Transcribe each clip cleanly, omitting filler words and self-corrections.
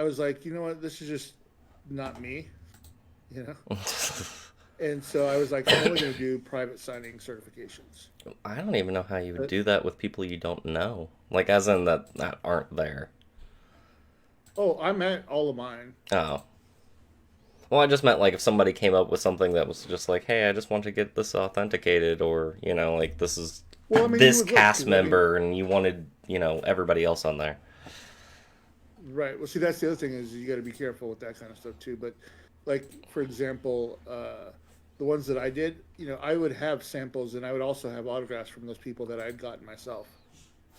I was like, you know what, this is just not me, you know. And so I was like, I'm only going to do private signing certifications. I don't even know how you would But, do that with people you don't know. Like, as in that aren't there. oh, I meant all of mine. Oh. Well, I just meant like if somebody came up with something that was just like, hey, I just want to get this authenticated, or, like this is Well, I mean, you this would look cast too. I mean, member, and you wanted, everybody else on there. right. Well, see, that's the other thing is you got to be careful with that kind of stuff too. But, like for example, the ones that I did, I would have samples and I would also have autographs from those people that I had gotten myself.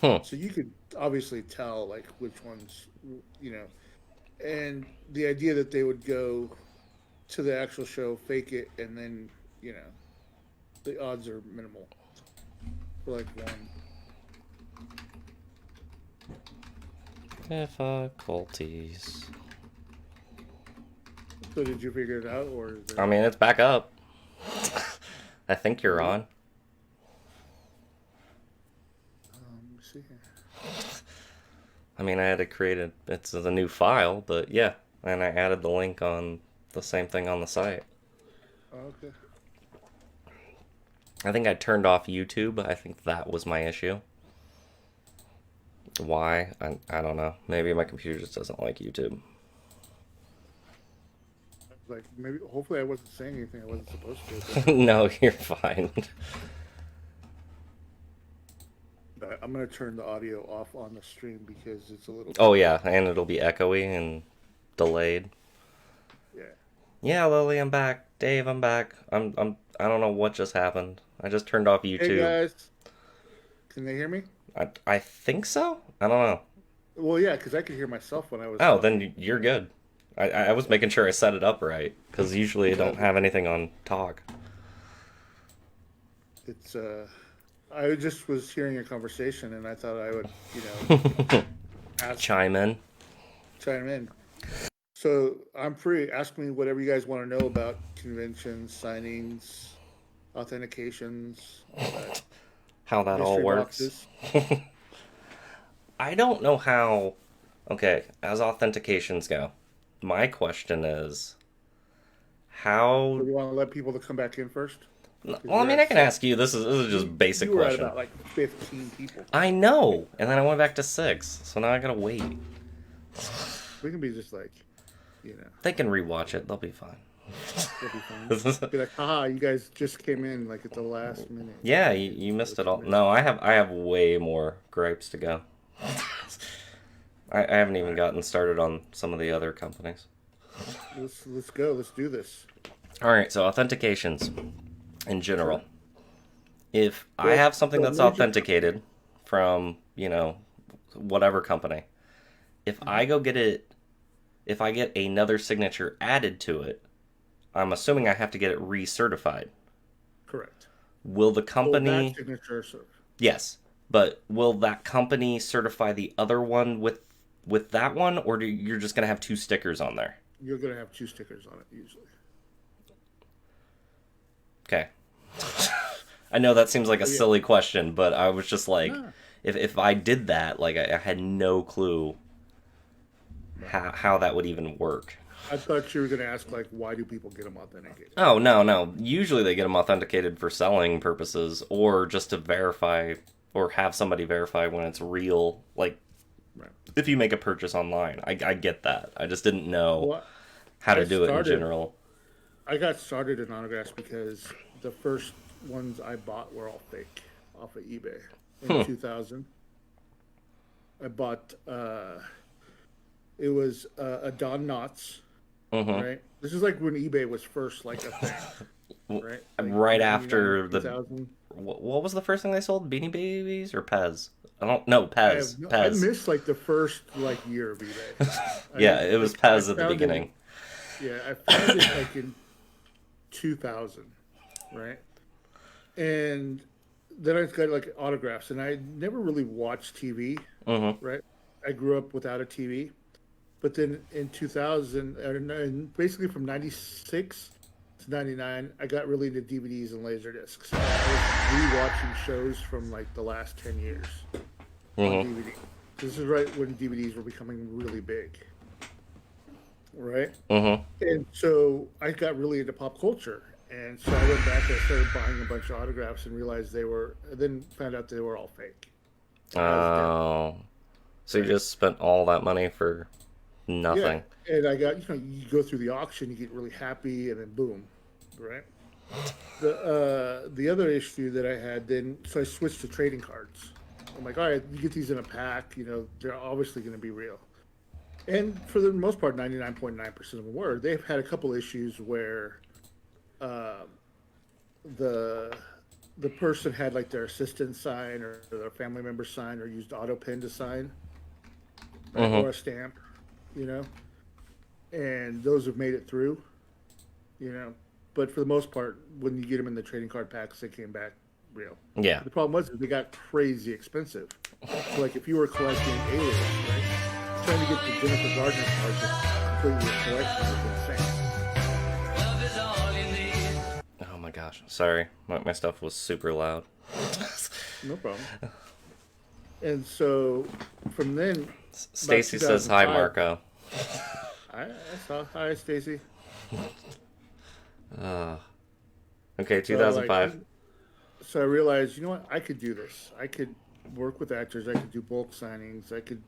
Hmm. So you could obviously tell like which ones, you know, and the idea that they would go to the actual show, fake it, and then the odds are minimal for like one. Difficulties. So did you figure it out, or is I there? mean, it's back up. I think you're Really? on. Let me see here. I mean, I had to create it's a new file, but yeah. And I added the link on the same thing on the site. Oh, okay. I think I turned off YouTube. I think that was my issue. Why? I don't know. Maybe my computer just doesn't like YouTube. Like maybe, hopefully, I wasn't saying anything I wasn't supposed to. No, you're fine. But I'm gonna turn the audio off on the stream because it's a little Oh, bit. yeah, and it'll be echoey and delayed. Yeah. Yeah, Lily, I'm back. Dave, I'm back. I don't know what just happened. I just turned off Hey YouTube. guys, can they hear me? I think so? I don't know. Well, yeah, because I could hear myself when I was Oh, talking. then you're good. I was making sure I set it up right, because usually I don't have anything on talk. It's I just was hearing a conversation and I thought I would, ask Chime in. chime in. So I'm free. Ask me whatever you guys want to know about conventions, signings, authentications, all that. How that all Mystery works. boxes. I don't know how. Okay, as authentications go, my question is So how. you want to let people to come back in first? Because Well, I you're mean, at I can six. ask you. This is just basic You were at question. about like 15 people. I know, and then I went back to 6, so now I gotta wait. We can be just like, you know, They can rewatch it. They'll be fine. it'll be fine. Be like, haha, you guys just came in like at the last minute. Yeah, you missed What it you all. missed. No, I have way more gripes to go. I haven't All even right, gotten started on some of the other companies. let's go. Let's do this. All right, so authentications in general. Sure. If I Well, have something the that's major. authenticated from, whatever company, if Mhm. I go get it, if I get another signature added to it, I'm assuming I Right. have to get it recertified. Correct. Will the Well, that company, signature, sir. yes, but will that company certify the other one with that one, or you're just gonna have two stickers on there? You're gonna have two stickers on it usually. Okay. I know that seems like a Oh yeah. silly question, but I was just like, Nah. if I did that, like I had no clue Right. how that would even work. I thought you were gonna ask like, why do people get them authenticated? Oh, no, no. Usually they get them authenticated for selling purposes or just to verify or have somebody verify when it's real. Like Right. if you make a purchase online, I get that. I just didn't know Well, how I to do it in started. general. I got started in autographs because the first ones I bought were all fake off of eBay in Hmm. 2000. I bought. It was a Don Knotts, Mm-hmm. right? This is like when eBay was first like a thing, right? Like Right 99, after the 2000. what was the first thing they sold? Beanie Babies or Pez? I don't know. I have Pez. no, I Pez. missed like the first like year of eBay. Yeah, it was I Pez at the found it in beginning. yeah I found it like in 2000, right? And then I got like autographs, and I never really watched TV, Mm-hmm. right? I grew up without a TV, but then in 2000, and basically from 96 to 99, I got really into DVDs and laser discs. So I was rewatching shows from like the last 10 years on Mm-hmm. DVD. This is right when DVDs were becoming really big. right? Mm-hmm. And so I got really into pop culture. And so I went back and I started buying a bunch of autographs and realized they were, then found out they were all fake. And I was dead, Oh, so you right? just spent all that money for Yeah. nothing. And I got, you go through the auction, you get really happy, and then boom, right? The other issue that I had then, so I switched to trading cards. I'm like, all right, you get these in a pack, they're obviously going to be real. And for the most part, 99.9% of them were. They've had a couple issues where uh, the the person had like their assistant sign or their family member sign or used auto pen to sign, right, Mm-hmm. or a stamp, you know, and those have made it through, you know. But for the most part, when you get them in the trading card packs, they came back real. Yeah. But the problem was they got crazy expensive. So like if you were collecting aliens, right, trying to get the Jennifer Gardner card to complete your collection was insane. Oh my gosh. Sorry, my stuff was super loud. No problem. And so from then, about Stacy says hi, 2005, Marco. I saw, hi, Stacy. Uh, okay, So like, 2005. so I realized, you know what, I could do this. I could work with actors. I could do bulk signings. I could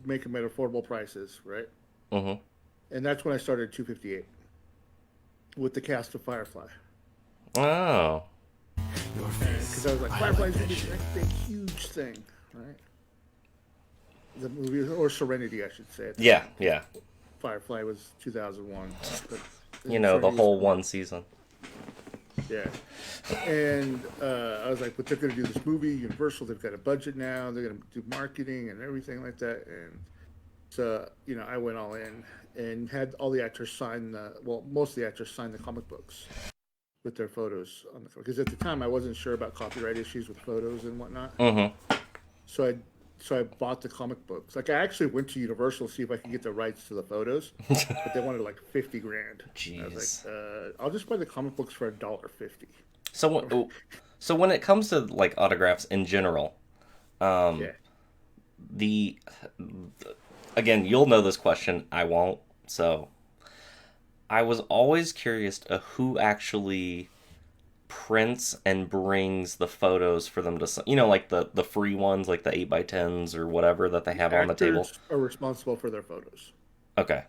make them at affordable prices, right? Mm-hmm. And that's when I started 258 with the cast of Firefly. Oh. Because I was like, Firefly's gonna be the next big, huge thing, right? The movie, or Serenity, I should say. At the Yeah, time. yeah. Firefly was 2001, but You know, the Serenity was whole one season. yeah. And I was like, but they're going to do this movie, Universal. They've got a budget now. They're going to do marketing and everything like that. And so, I went all in and had all the actors sign most of the actors sign the comic books with their photos on the because at the time I wasn't sure about copyright issues with photos and whatnot. Mm-hmm. So I bought the comic books. Like I actually went to Universal to see if I could get the rights to the photos, but they wanted like 50 grand. I was Jeez. like, I'll just buy the comic books for $1.50. So, so when it comes to like autographs in general, um, Yeah. the again, you'll know this question. I won't. So, I was always curious to who actually prints and brings the photos for them to, like the free ones, like the 8x10s or whatever that they have on the table. Actors are responsible for their photos. Okay.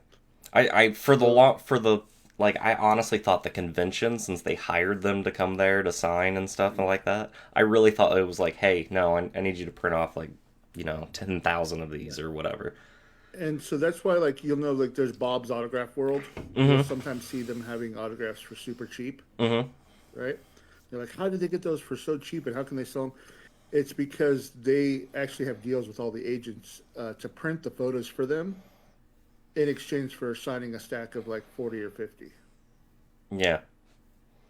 I for the So, lot for the like I honestly thought the convention, since they hired them to come there to sign and stuff and like that, I really thought it was like, hey, no, I need you to print off like 10,000 of these or whatever. and so that's why, like, you'll know, like, there's Bob's Autograph World. You'll Mm-hmm. sometimes see them having autographs for super cheap, Mm-hmm. right? They're like, how did they get those for so cheap, and how can they sell them? It's because they actually have deals with all the agents to print the photos for them in exchange for signing a stack of like 40 or 50. Yeah.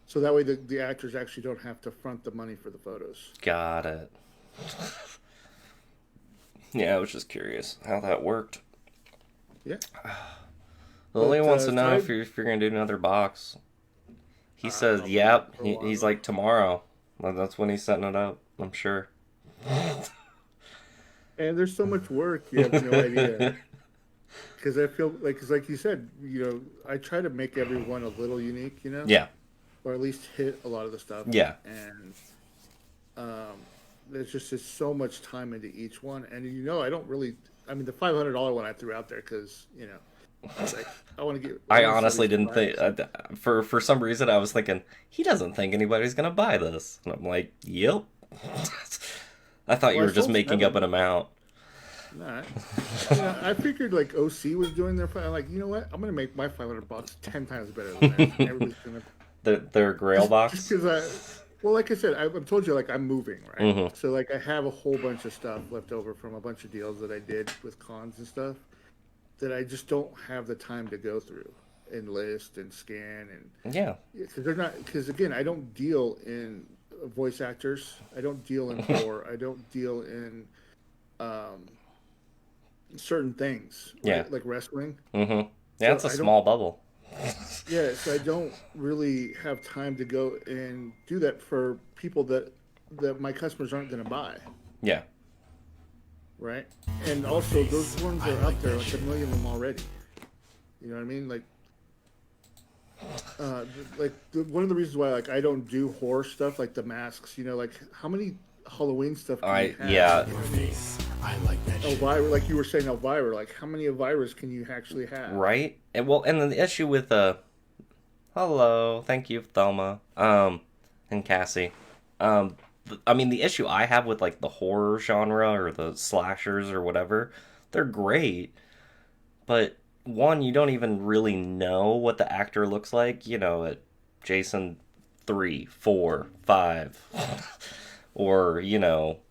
So that way the actors actually don't have to front the money for the photos. Got it. Yeah, I was just curious how that worked. Yeah. Lily But wants to know so if you're gonna do another box. He says, probably not "Yep." for a He's while. like tomorrow. That's when he's setting it up. I'm sure. And there's so much work, you have no idea. Because I feel like, cause like you said, I try to make everyone a little unique, Yeah. or at least hit a lot of the stuff. Yeah. And um, there's just so much time into each one. And I don't really, I mean, the $500 one I threw out there because, I was like, I I want to see honestly these didn't think clients. for some reason I was thinking he doesn't think anybody's gonna buy this, and I'm like, "Yep." I thought you Well, I were just sold making up an 7. amount. Nah, I figured like OC was doing their. I'm like, you know what? I'm gonna make my $500 10 times better than theirs. And everybody's gonna Their Grail just box. because well, like I said, I've told you like I'm moving, right? Mm-hmm. So like I have a whole bunch of stuff left over from a bunch of deals that I did with cons and stuff that I just don't have the time to go through and list and scan and Yeah. because they're not because again I don't deal in voice actors. I don't deal in horror. I don't deal in um, certain things, Yeah. right? Like wrestling. Mm-hmm. Yeah, So it's a I don't. small bubble. Yeah, so I don't really have time to go and do that for people that my customers aren't going to buy, Yeah. right? And also, those ones are out there, like a million of them already. You know what I mean? One of the reasons why like I don't do horror stuff like the masks. You know, like how many Halloween stuff can you I have? yeah, You know, I like that shit. Elvira, like you were saying, Elvira. Like how many Elviras can you actually have? right. And well, and then the issue with hello, thank you, Thelma, and Cassie. I mean, the issue I have with like the horror genre or the slashers or whatever, they're great, but one, you don't even really know what the actor looks like. You know, at Jason 3, 4, 5, or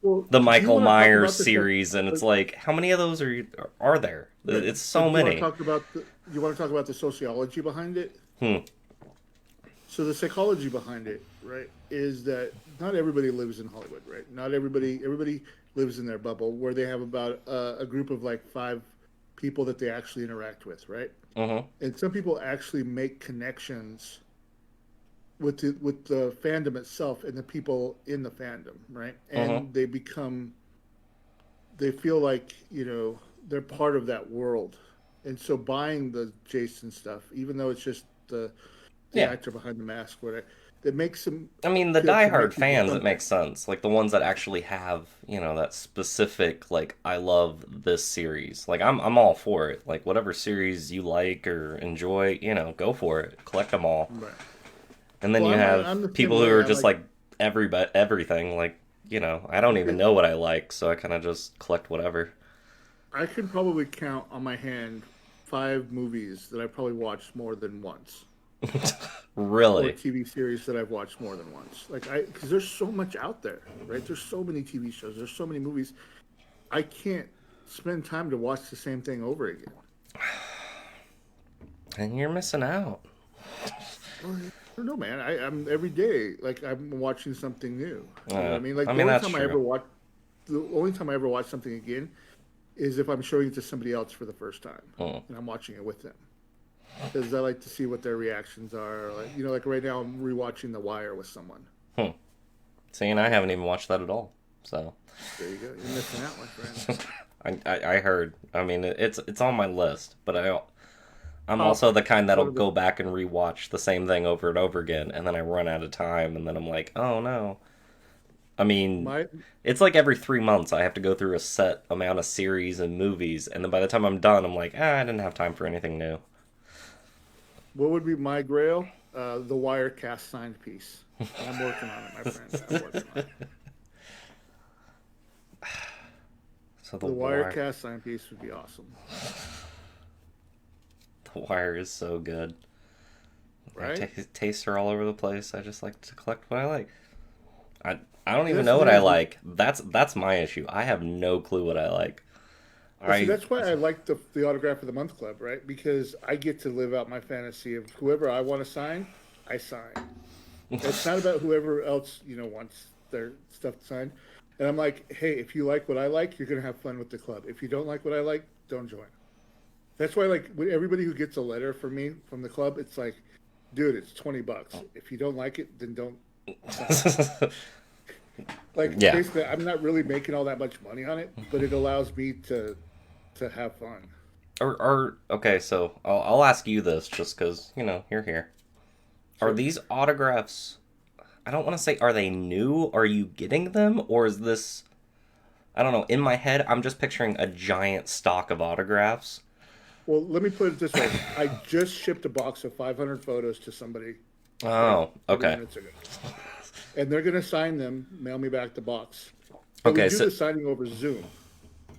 Well, the do you Michael want to talk Myers about this? series, and it's Like, like, how many of those are there? right, It's but so do you want to many. talk about you want to talk about the sociology behind it? Hmm. So the psychology behind it, right, is that not everybody lives in Hollywood, right? Not everybody lives in their bubble where they have about a group of like five people that they actually interact with, right? Mm-hmm. And some people actually make connections with the fandom itself and the people in the fandom, right? Mm-hmm. And they feel like they're part of that world, and so buying the Jason stuff, even though it's just the Yeah. actor behind the mask, whatever, that makes them I mean, the feel diehard connected to fans, it something. makes sense. Like the ones that actually have, that specific, like, I love this series. Like, I'm all for it. Like, whatever series you like or enjoy, go for it. Collect them all. Right. And then Well, you have I'm the same people who way. are I'm just like, like everything. Like, I don't even because know what I like, so I kind of just collect whatever. I can probably count on my hand five movies that I probably watched more than once, or Really. TV series that I've watched more than once. Because there's so much out there, right? There's so many TV shows. There's so many movies. I can't spend time to watch the same thing over again. And you're missing out. Well, I don't know, man. I'm every day like I'm watching something new. You know what I mean? I Like mean, that's true. the only time I ever watch something again is if I'm showing it to somebody else for the first time Mm. and I'm watching it with them because I like to see what their reactions are. Like like right now I'm rewatching The Wire with someone. Hmm. See, and I haven't even watched that at all. So. There you go. You're missing out, my friend. I heard. I mean, it's on my list, but I'm Oh, also the kind that'll one of the go back and rewatch the same thing over and over again, and then I run out of time, and then I'm like, oh no. I mean, my it's like every 3 months I have to go through a set amount of series and movies, and then by the time I'm done, I'm like, I didn't have time for anything new. what would be my grail? The Wire cast signed piece. I'm working on it, my friend. I'm working on it. So The Wire cast signed piece would be awesome, the Wire is so good. My right? tastes are all over the place. I just like to collect what I like. I don't even That's the know what thing I is like. That's my issue. I have no clue what I like. well, see, I that's why I like the autograph of the month club, right? Because I get to live out my fantasy of whoever I want to sign, I sign. It's not about whoever else wants their stuff signed. And I'm like, hey, if you like what I like, you're gonna have fun with the club. If you don't like what I like, don't join. That's why, like, with everybody who gets a letter from me from the club, it's like, dude, it's $20. If you don't like it, then don't sign. Like, yeah. basically, I'm not really making all that much money on it, but it allows me to have fun. Or okay, so I'll ask you this just because you're here. Are Sure. these autographs? I don't want to say are they new? Are you getting them, or is this? I don't know. In my head, I'm just picturing a giant stock of autographs. Well, let me put it this way: I just shipped a box of 500 photos to somebody like Oh, 30 okay. minutes ago, and they're gonna sign them, mail me back the box. But we Okay, do so the signing over Zoom,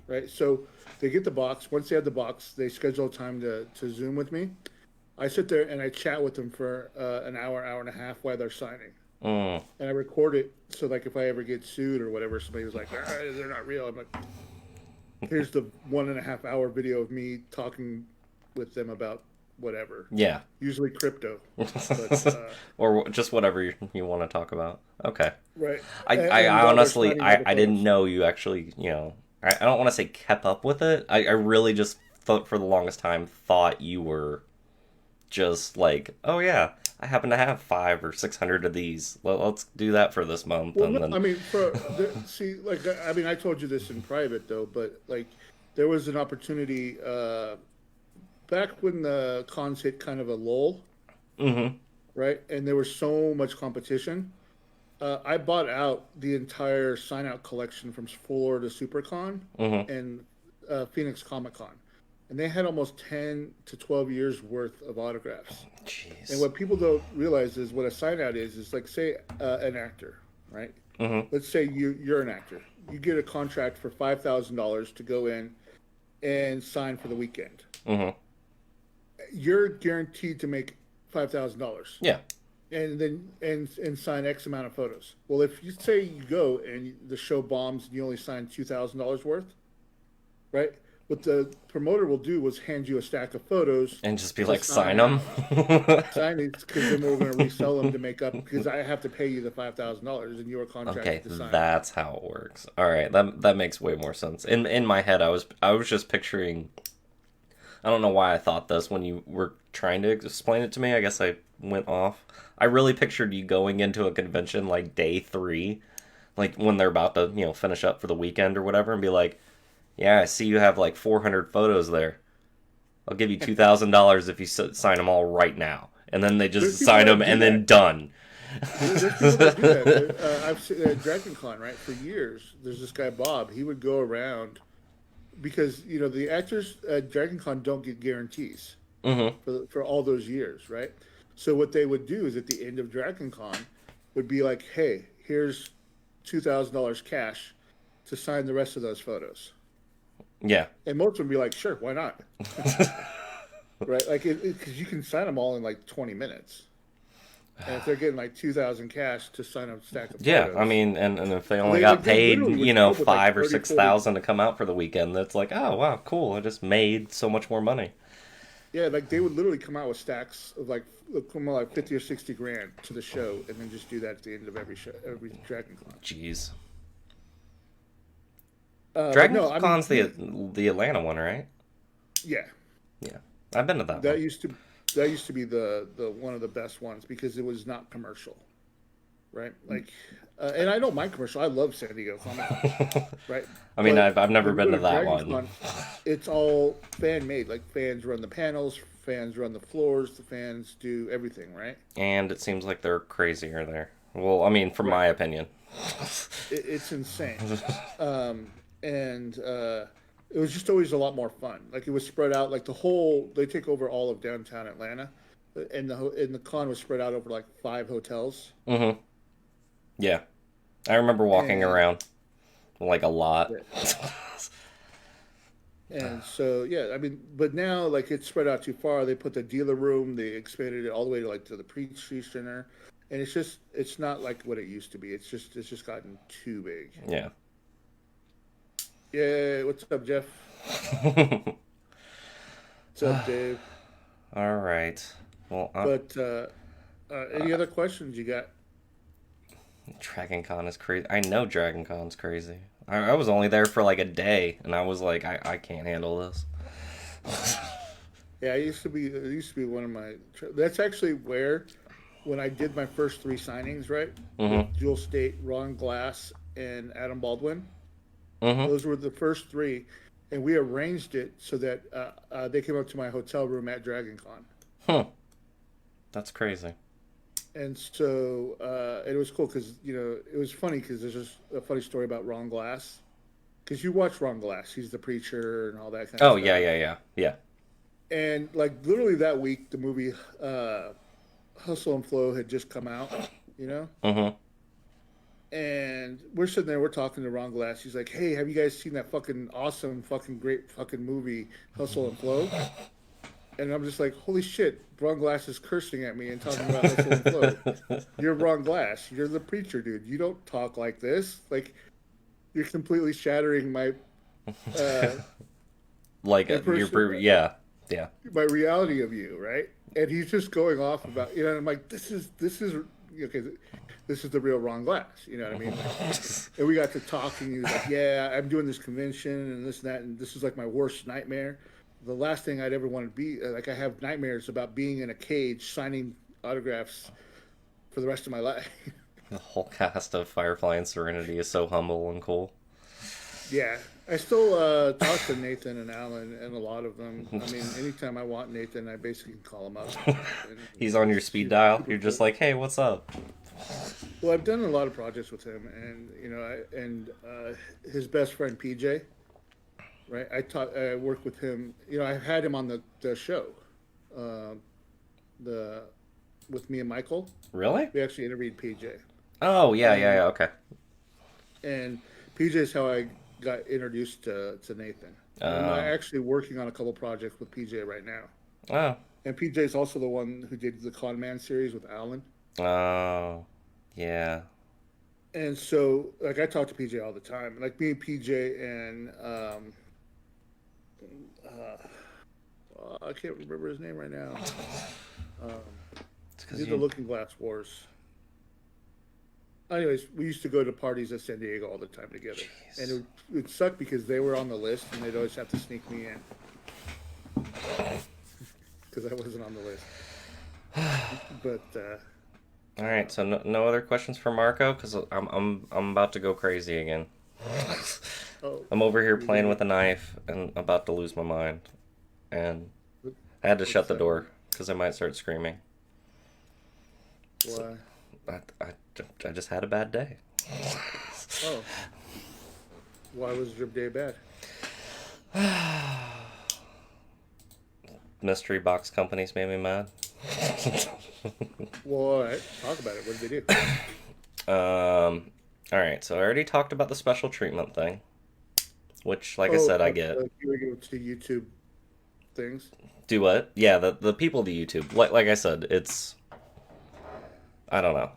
right? So they get the box. Once they have the box, they schedule a time to Zoom with me. I sit there and I chat with them for an hour, hour and a half while they're signing. mm, And I record it so like if I ever get sued or whatever, somebody was like, they're not real. I'm like, here's the 1.5 hour video of me talking with them about whatever, yeah. usually crypto, but Or just whatever you want to talk about. Okay. right. I And while they're honestly, signing all the I didn't photos, know you actually, I don't want to say kept up with it. I really just thought for the longest time thought you were just like, oh yeah, I happen to have 500 or 600 of these. Let's do that for this month, well, and no, then I mean, see, like, I mean, I told you this in private though, but like, there was an opportunity back when the cons hit kind of a lull, Mm-hmm. right? And there was so much competition. I bought out the entire sign out collection from Florida SuperCon Mm-hmm. and Phoenix Comic Con, and they had almost 10 to 12 years worth of autographs. And Jeez. what people don't realize is what a sign out is like say an actor, right? Mm-hmm. Let's say you're an actor. You get a contract for $5,000 to go in and sign for the weekend. Mm-hmm. You're guaranteed to make $5,000 Yeah. and then and sign X amount of photos. Well, if you say you go and the show bombs and you only sign $2,000 worth, right? What the promoter will do was hand you a stack of photos And just be to like, sign them. sign these because then we're going to resell them to make up because I have to pay you the $5,000 and you are contracted Okay, to sign. that's how it works. All right, that makes way more sense. In my head, I was just picturing. I don't know why I thought this when you were trying to explain it to me. I guess I went off. I really pictured you going into a convention like day 3, like when they're about to, finish up for the weekend or whatever, and be like, "Yeah, I see you have like 400 photos there. I'll give you $2,000 if you sign them all right now." And then they There's just people sign that them do and that. then done. There's people that do that. I've seen Dragon Con, right? For years, there's this guy Bob. He would go around because the actors at Dragon Con don't get guarantees Mm-hmm. for all those years, right? So what they would do is at the end of Dragon Con would be like, "Hey, here's $2,000 cash to sign the rest of those photos," Yeah. and most would be like, "Sure, why not?" Right? Like, because you can sign them all in like 20 minutes. And if they're getting like 2,000 cash to sign a stack of Yeah, photos, I mean, and if they only they got they paid, literally would come up with like 5 or 30, 6,000 to come out for the weekend, that's like, oh wow, cool! I just made so much more money. yeah, like they would literally come out with stacks of come out like 50 or 60 grand to the show, and then just do that at the end of every show, every Dragon Con. Jeez. But Dragon no, I Con's mean, the Atlanta one, right? yeah, Yeah, I've been to that one. that used to that used to be the one of the best ones because it was not commercial, right? Like, and I don't mind commercial. I love San Diego Comic Con, right? I mean, But I've never when you been go to that Dragon one, Con, it's all fan made. Like fans run the panels, fans run the floors, the fans do everything, right? and it seems like they're crazier there. Well, I mean, from Right. my opinion. It's insane. And it was just always a lot more fun. Like it was spread out, like they take over all of downtown Atlanta, and the con was spread out over like 5 hotels. Mm-hmm. Yeah, I remember walking And around like a lot. and so yeah, I mean, but now like it's spread out too far. They put the dealer room, they expanded it all the way to like to the Peachtree Center, and it's not like what it used to be. It's just gotten too big. Yeah. Yeah, what's up, Jeff? What's up, Dave? All right. Well, But any other questions you got? Dragon Con is crazy. I know Dragon Con's crazy. I was only there for like a day, and I was like, I can't handle this. Yeah, it used to be one of my. That's actually where, when I did my first 3 signings, right, Mm-hmm. with Jewel State, Ron Glass, and Adam Baldwin. Mm-hmm. Those were the first 3, and we arranged it so that they came up to my hotel room at Dragon Con, Huh. That's crazy. and so it was cool because it was funny because there's just a funny story about Ron Glass, because you watch Ron Glass, he's the preacher and all that kind of Oh, stuff. yeah. And like literally that week, the movie Hustle and Flow had just come out, Mm-hmm. and we're sitting there, we're talking to Ron Glass. He's like, "Hey, have you guys seen that fucking awesome, fucking great fucking movie, Hustle and Flow?" And I'm just like, "Holy shit!" Ron Glass is cursing at me and talking about Hustle and Flow. You're Ron Glass. You're the preacher, dude. You don't talk like this. Like, you're completely shattering my Like my yeah. my reality of you, right? And he's just going off about, and I'm like, this is okay. This is the real Ron Glass, you know what I mean? And we got to talking. He was like, "Yeah, I'm doing this convention and this and that, and this is like my worst nightmare. The last thing I'd ever want to be like. I have nightmares about being in a cage signing autographs for the rest of my life." The whole cast of Firefly and Serenity is so humble and cool. Yeah, I still talk to Nathan and Alan and a lot of them. I mean, anytime I want Nathan, I basically can call him up. And He's on your speed he's dial. super You're just cool. like, hey, what's up? Well, I've done a lot of projects with him, and his best friend PJ, right? I worked with him. I had him on the show, uh, the with me and Michael. Really? We actually interviewed PJ, Oh, yeah, yeah, and yeah. Okay. and PJ is how I got introduced to Nathan. And I'm Oh, actually working on a couple projects with PJ right now. oh, And PJ is also the one who did the Con Man series with Alan. oh, yeah. And so, like, I talk to PJ all the time. Like, me and PJ and I can't remember his name right now. Um, It's he because did the you. Looking Glass Wars. Anyways, we used to go to parties at San Diego all the time together, and Jeez. it sucked because they were on the list, and they'd always have to sneak me in because I wasn't on the list. But All right. So no other questions for Marco because I'm about to go crazy again. oh, I'm over here you're playing gonna with a knife and about to lose my mind, and I had to what's shut the that? door because I might start screaming. So Why? I just had a bad day. Oh, why was your day bad? Mystery box companies made me mad. Well, all right, talk about it. What did they do? All right, so I already talked about the special treatment thing, which, like I Oh, said, I get. you were going to YouTube things. Do what? Yeah, the people do YouTube. Like I said, it's I don't know.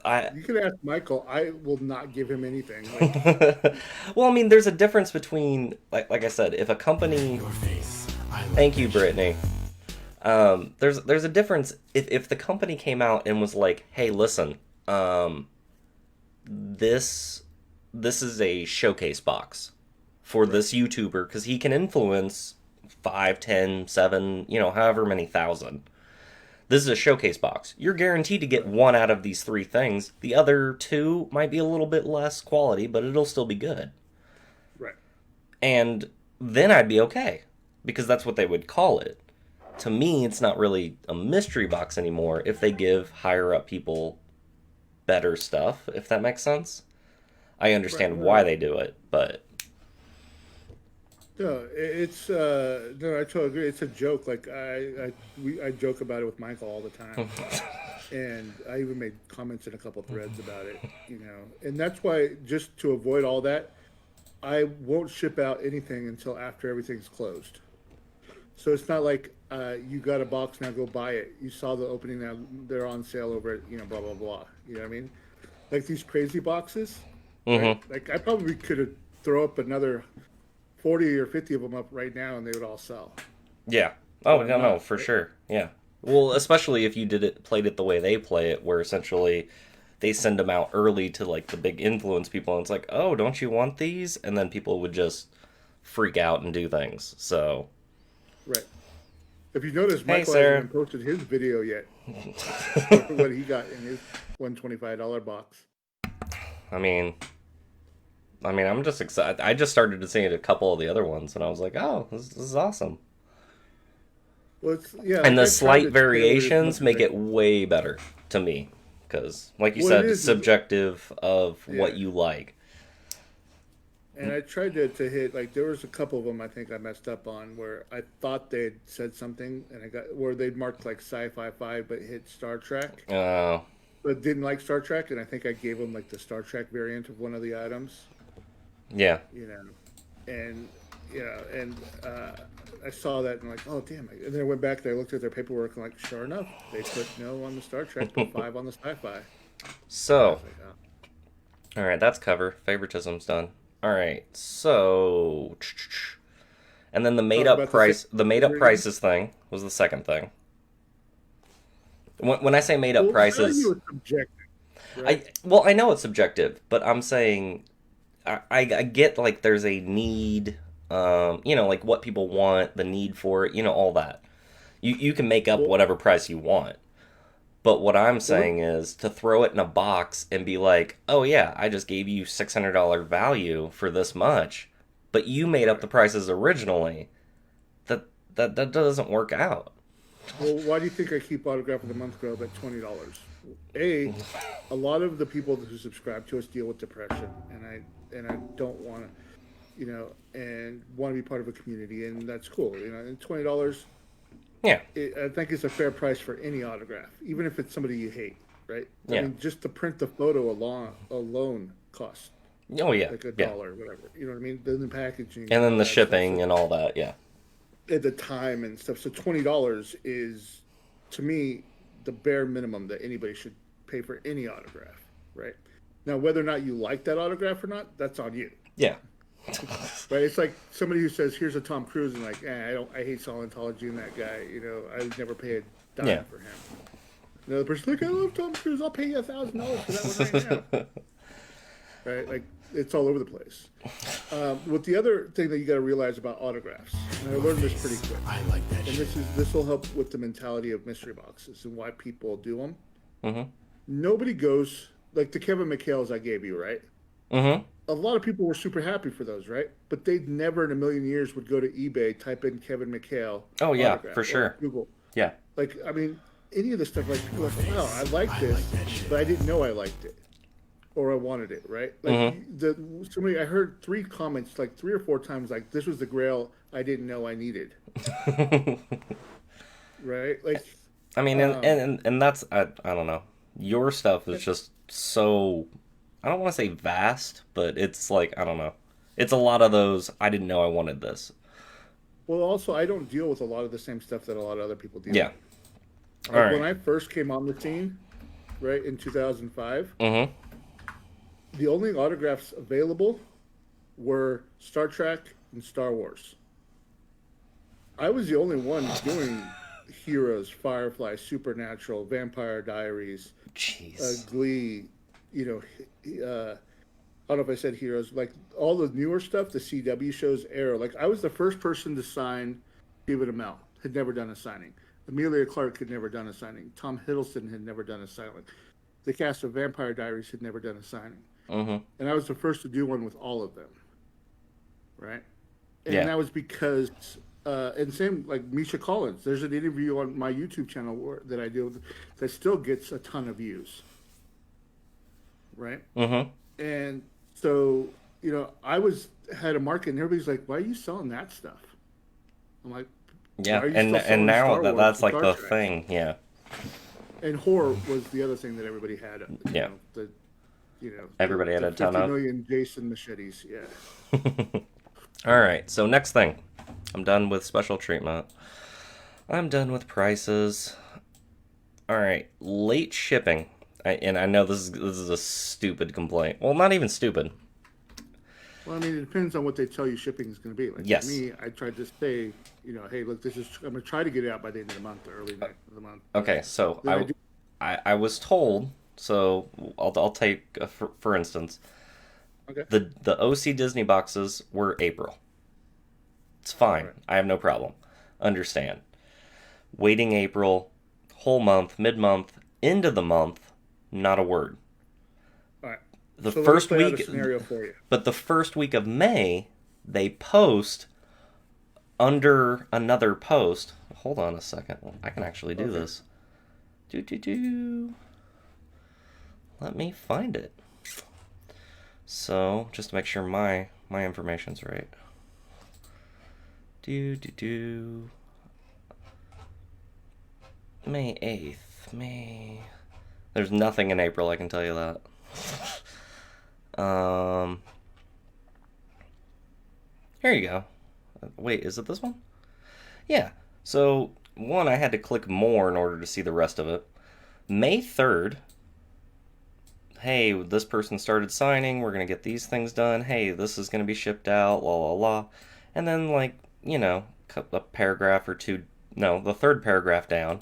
I You can ask Michael. I will not give him anything. Like, well, I mean, there's a difference between like I said, if a company. Your face. I like Thank you, that shit. Brittany. There's a difference if the company came out and was like, hey, listen, um, this this is a showcase box for right, this YouTuber because he can influence 5, 10, 7, however many thousand. This is a showcase box. You're guaranteed to get right, one out of these three things. The other two might be a little bit less quality, but it'll still be good. right. And then I'd be okay because that's what they would call it. To me, it's not really a mystery box anymore if they give higher up people better stuff, if that makes sense. I Right. understand why No, they do it, but no, it's no. I totally agree. It's a joke. Like I joke about it with Michael all the time, and I even made comments in a couple threads about it. And that's why, just to avoid all that, I won't ship out anything until after everything's closed. So it's not like you got a box now, go buy it. You saw the opening now, they're on sale over at blah blah blah. You know what I mean? Like these crazy boxes, right? mm-hmm. Like I probably could have throw up another 40 or 50 of them up right now, and they would all sell. Yeah. Oh, But I'm no, no, not. for Right? sure. Yeah. Well, especially if you played it the way they play it, where essentially they send them out early to like the big influence people, and it's like, oh, don't you want these? And then people would just freak out and do things. So, Right. If you notice, hey, Michael hasn't even Sarah. posted his video yet for what he got in his $125 box. I mean, I'm just excited. I just started to see a couple of the other ones, and I was like, "Oh, this is awesome." Well, it's yeah. And Like the I tried slight to tailor it as much variations as make I it can. way better to me, because, like you What it said, it's is, subjective of yeah. what you like. And I tried to hit like there was a couple of them I think I messed up on where I thought they had said something and I got where they'd marked like Sci-Fi 5 but hit Star Trek Uh, but didn't like Star Trek, and I think I gave them like the Star Trek variant of one of the items, yeah, you know, and and I saw that and like, oh damn, and then I went back and I looked at their paperwork and like sure enough they put no on the Star Trek but 5 on the Sci-Fi. I So, was like, oh. all right, that's cover. Favoritism's done. All right, so, and then Talk about the same the made up again. prices thing was the second thing. When I say made up Well, value prices, is subjective, right? I know it's subjective, but I'm saying I get like there's a need, like what people want, the need for it, all that. You can make up Well, whatever price you want. But what I'm well, saying is to throw it in a box and be like, oh yeah, I just gave you $600 value for this much. but you made up the prices originally. That doesn't work out. Well, why do you think I keep Autograph of the Month Club at $20? A lot of the people who subscribe to us deal with depression, and I don't want to, and want to be part of a community, and that's cool, And $20, Yeah. I think it's a fair price for any autograph, even if it's somebody you hate, right? Yeah. I mean, just to print the photo alone costs Oh yeah. like a Yeah. dollar, whatever. You know what I mean? Then the packaging And then all the that stuff. shipping and all that. Yeah. At the time and stuff. So $20 is, to me, the bare minimum that anybody should pay for any autograph, right? Now, whether or not you like that autograph or not, that's on you, Yeah. right? It's like somebody who says, "Here's a Tom Cruise," and like, I hate Scientology and that guy. I would never pay a dime Yeah. for him. Another person's like, "I love Tom Cruise. I'll pay you $1,000 for that one right now." Right? Like, it's all over the place. With the other thing that you got to realize about autographs, and I learned this pretty quick, I like that and shit. this will help with the mentality of mystery boxes and why people do them. Mm-hmm. Nobody goes like the Kevin McHale's I gave you, right? Mm-hmm. A lot of people were super happy for those, right? But they never in a million years would go to eBay, type in Kevin McHale. Oh yeah, autograph, for or Sure. Google. Yeah. Like, I mean, any of the stuff, like, people are like, wow, I like this, like that shit. but I didn't know I liked it. Or I wanted it, right? Like, I heard 3 comments, like 3 or 4 times, like, this was the grail I didn't know I needed. Right? Like, I mean, and that's I don't know. Your stuff is just so, I don't want to say vast, but it's like, I don't know. It's a lot of those. I didn't know I wanted this. well, also, I don't deal with a lot of the same stuff that a lot of other people deal Yeah. with. All Like, when right. I first came on the scene, right, in 2005, Mm-hmm. the only autographs available were Star Trek and Star Wars. I was the only one doing Heroes, Firefly, Supernatural, Vampire Diaries, Jeez. Glee, I don't know if I said Heroes, like all the newer stuff, the CW shows, Arrow. Like, I was the first person to sign David Amell, had never done a signing. Amelia Clark had never done a signing. Tom Hiddleston had never done a signing. The cast of Vampire Diaries had never done a signing. Mm-hmm. And I was the first to do one with all of them, right? And Yeah. that was because, and same like Misha Collins. There's an interview on my YouTube channel that I do that still gets a ton of views, right? Mm-hmm. And so, had a market, and everybody's like, "Why are you selling that stuff?" I'm like, Yeah. "Why are you And still selling and now Star Wars that's and like Star the Trek?" thing. Yeah. And horror was the other thing that everybody had. Yeah. Everybody had the a ton 50 of. million Jason machetes. Yeah. All right. So next thing, I'm done with special treatment. I'm done with prices. All right. Late shipping. And I know this is a stupid complaint. Well, not even stupid. Well, I mean, it depends on what they tell you shipping is going to be. Like, Yes. for me, I tried to say, hey, look, I'm going to try to get it out by the end of the month, or early of the month. Okay, so Then I do- I was told. So I'll take for instance, Okay. the OC Disney boxes were April. It's fine. Right. I have no problem. Understand. Waiting April, whole month, mid month, end of the month, not a word. All right. The So let me first play out a week, scenario for you. but the first week of May, they post under another post. Hold on a second. I can actually do Okay. this. Do. Let me find it. So, just to make sure my information's right. Do. May 8th. May. There's nothing in April, I can tell you that. Here you go. Wait, is it this one? Yeah. So, one, I had to click more in order to see the rest of it. May 3rd. Hey, this person started signing. We're going to get these things done. Hey, this is going to be shipped out. La, la, la. And then, a paragraph or two. No, the third paragraph down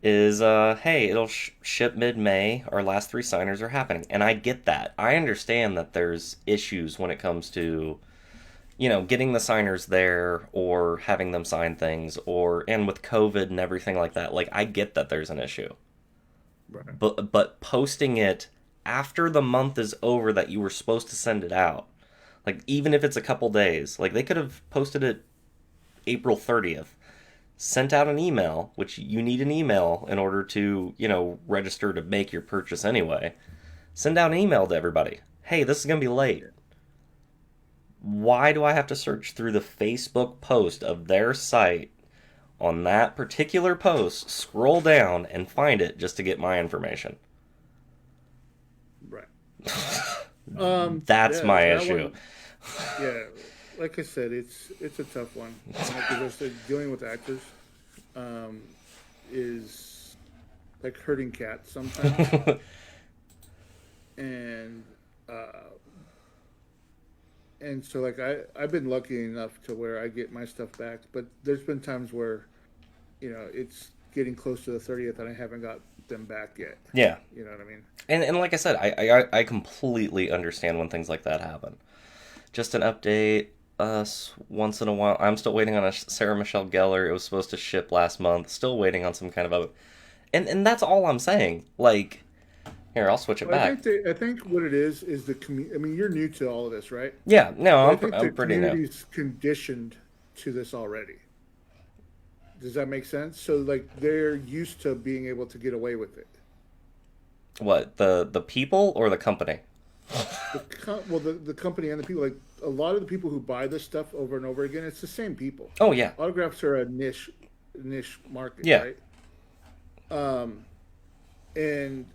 is, hey, it'll ship mid-May. Our last 3 signers are happening. And I get that. I understand that there's issues when it comes to, getting the signers there or having them sign things and with COVID and everything like that. Like, I get that there's an issue. Right. But posting it after the month is over that you were supposed to send it out, Like, even if it's a couple days, like, they could have posted it April 30th, sent out an email, which you need an email in order to, register to make your purchase anyway. Send out an email to everybody. Hey, this is going to be late. Why do I have to search through the Facebook post of their site on that particular post, scroll down, and find it just to get my information? Right. That's Yeah, my that issue. one, yeah, like I said, it's a tough one because dealing with actors is like herding cats sometimes, and uh, and so like I've been lucky enough to where I get my stuff back, but there's been times where it's getting close to the 30th and I haven't got them back yet. Yeah. You know what I mean? And like I said, I completely understand when things like that happen. Just an update. Us once in a while. I'm still waiting on a Sarah Michelle Gellar. It was supposed to ship last month. Still waiting on some kind of a. And that's all I'm saying. Like, here, I'll switch it Well, back. I think what it is the community. I mean, you're new to all of this, right? Yeah, no, But I think the I'm pretty new. community's conditioned to this already. Does that make sense? So like they're used to being able to get away with it. What, the people or the company? The company and the people, like a lot of the people who buy this stuff over and over again, it's the same people. Oh yeah, Autographs are a niche market, yeah, right? And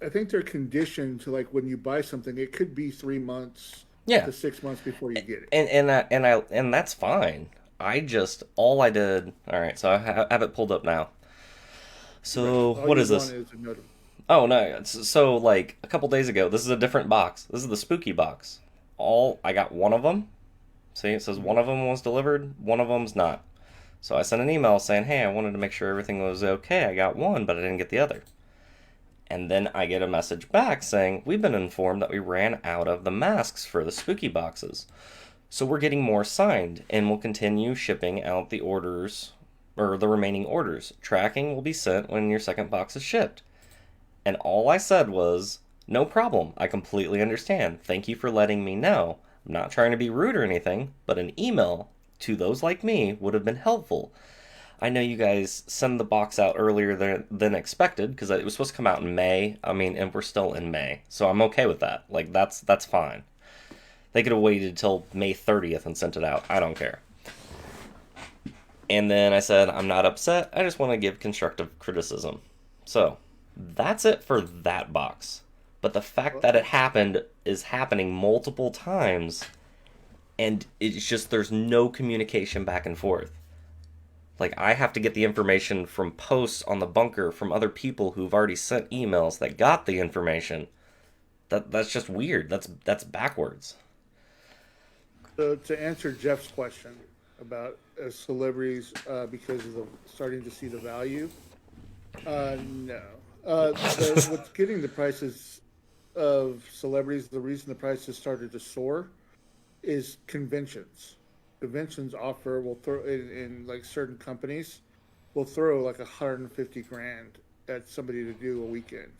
I think they're conditioned to, like, when you buy something, it could be 3 months yeah. to 6 months before you get it. And that's fine. I just all I did. All right, so I have it pulled up now. Right. So All what you is this? want is a note. Oh no! So like a couple days ago, this is a different box. This is the spooky box. I got one of them. See, it says one of them was delivered, one of them's not. So I sent an email saying, "Hey, I wanted to make sure everything was okay. I got one, but I didn't get the other." And then I get a message back saying, "We've been informed that we ran out of the masks for the spooky boxes. So we're getting more signed, and we'll continue shipping out the orders, or the remaining orders. Tracking will be sent when your second box is shipped." And all I said was, "No problem. I completely understand. Thank you for letting me know. I'm not trying to be rude or anything, but an email to those like me would have been helpful. I know you guys send the box out earlier than expected because it was supposed to come out in May. I mean, and we're still in May, so I'm okay with that. Like that's fine. They could have waited till May 30th and sent it out. I don't care." And then I said, "I'm not upset. I just want to give constructive criticism." So that's it for that box. But the fact that it happened is happening multiple times, and it's just there's no communication back and forth. Like, I have to get the information from posts on the bunker from other people who've already sent emails that got the information. That's just weird. That's backwards. So to answer Jeff's question about celebrities because of starting to see the value, no. What's getting the prices of celebrities, the reason the prices started to soar, is conventions. Conventions offer will throw in like certain companies will throw like 150 grand at somebody to do a weekend,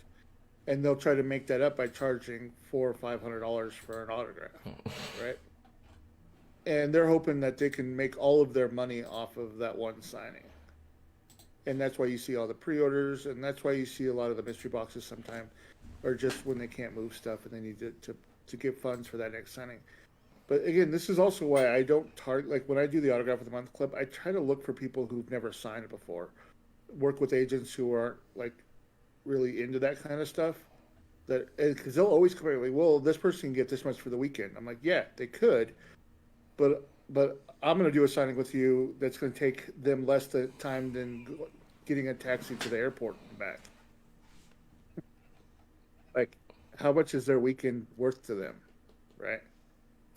and they'll try to make that up by charging $400 or $500 for an autograph, right? And they're hoping that they can make all of their money off of that one signing. And that's why you see all the pre-orders, and that's why you see a lot of the mystery boxes sometimes, or just when they can't move stuff and they need to get funds for that next signing. But again, this is also why I don't target, like when I do the autograph of the month clip, I try to look for people who've never signed it before, work with agents who aren't like really into that kind of stuff. That because they'll always come back like, well, this person can get this much for the weekend. I'm like, yeah, they could, but I'm going to do a signing with you that's going to take them less time than getting a taxi to the airport and back. Like, how much is their weekend worth to them, right?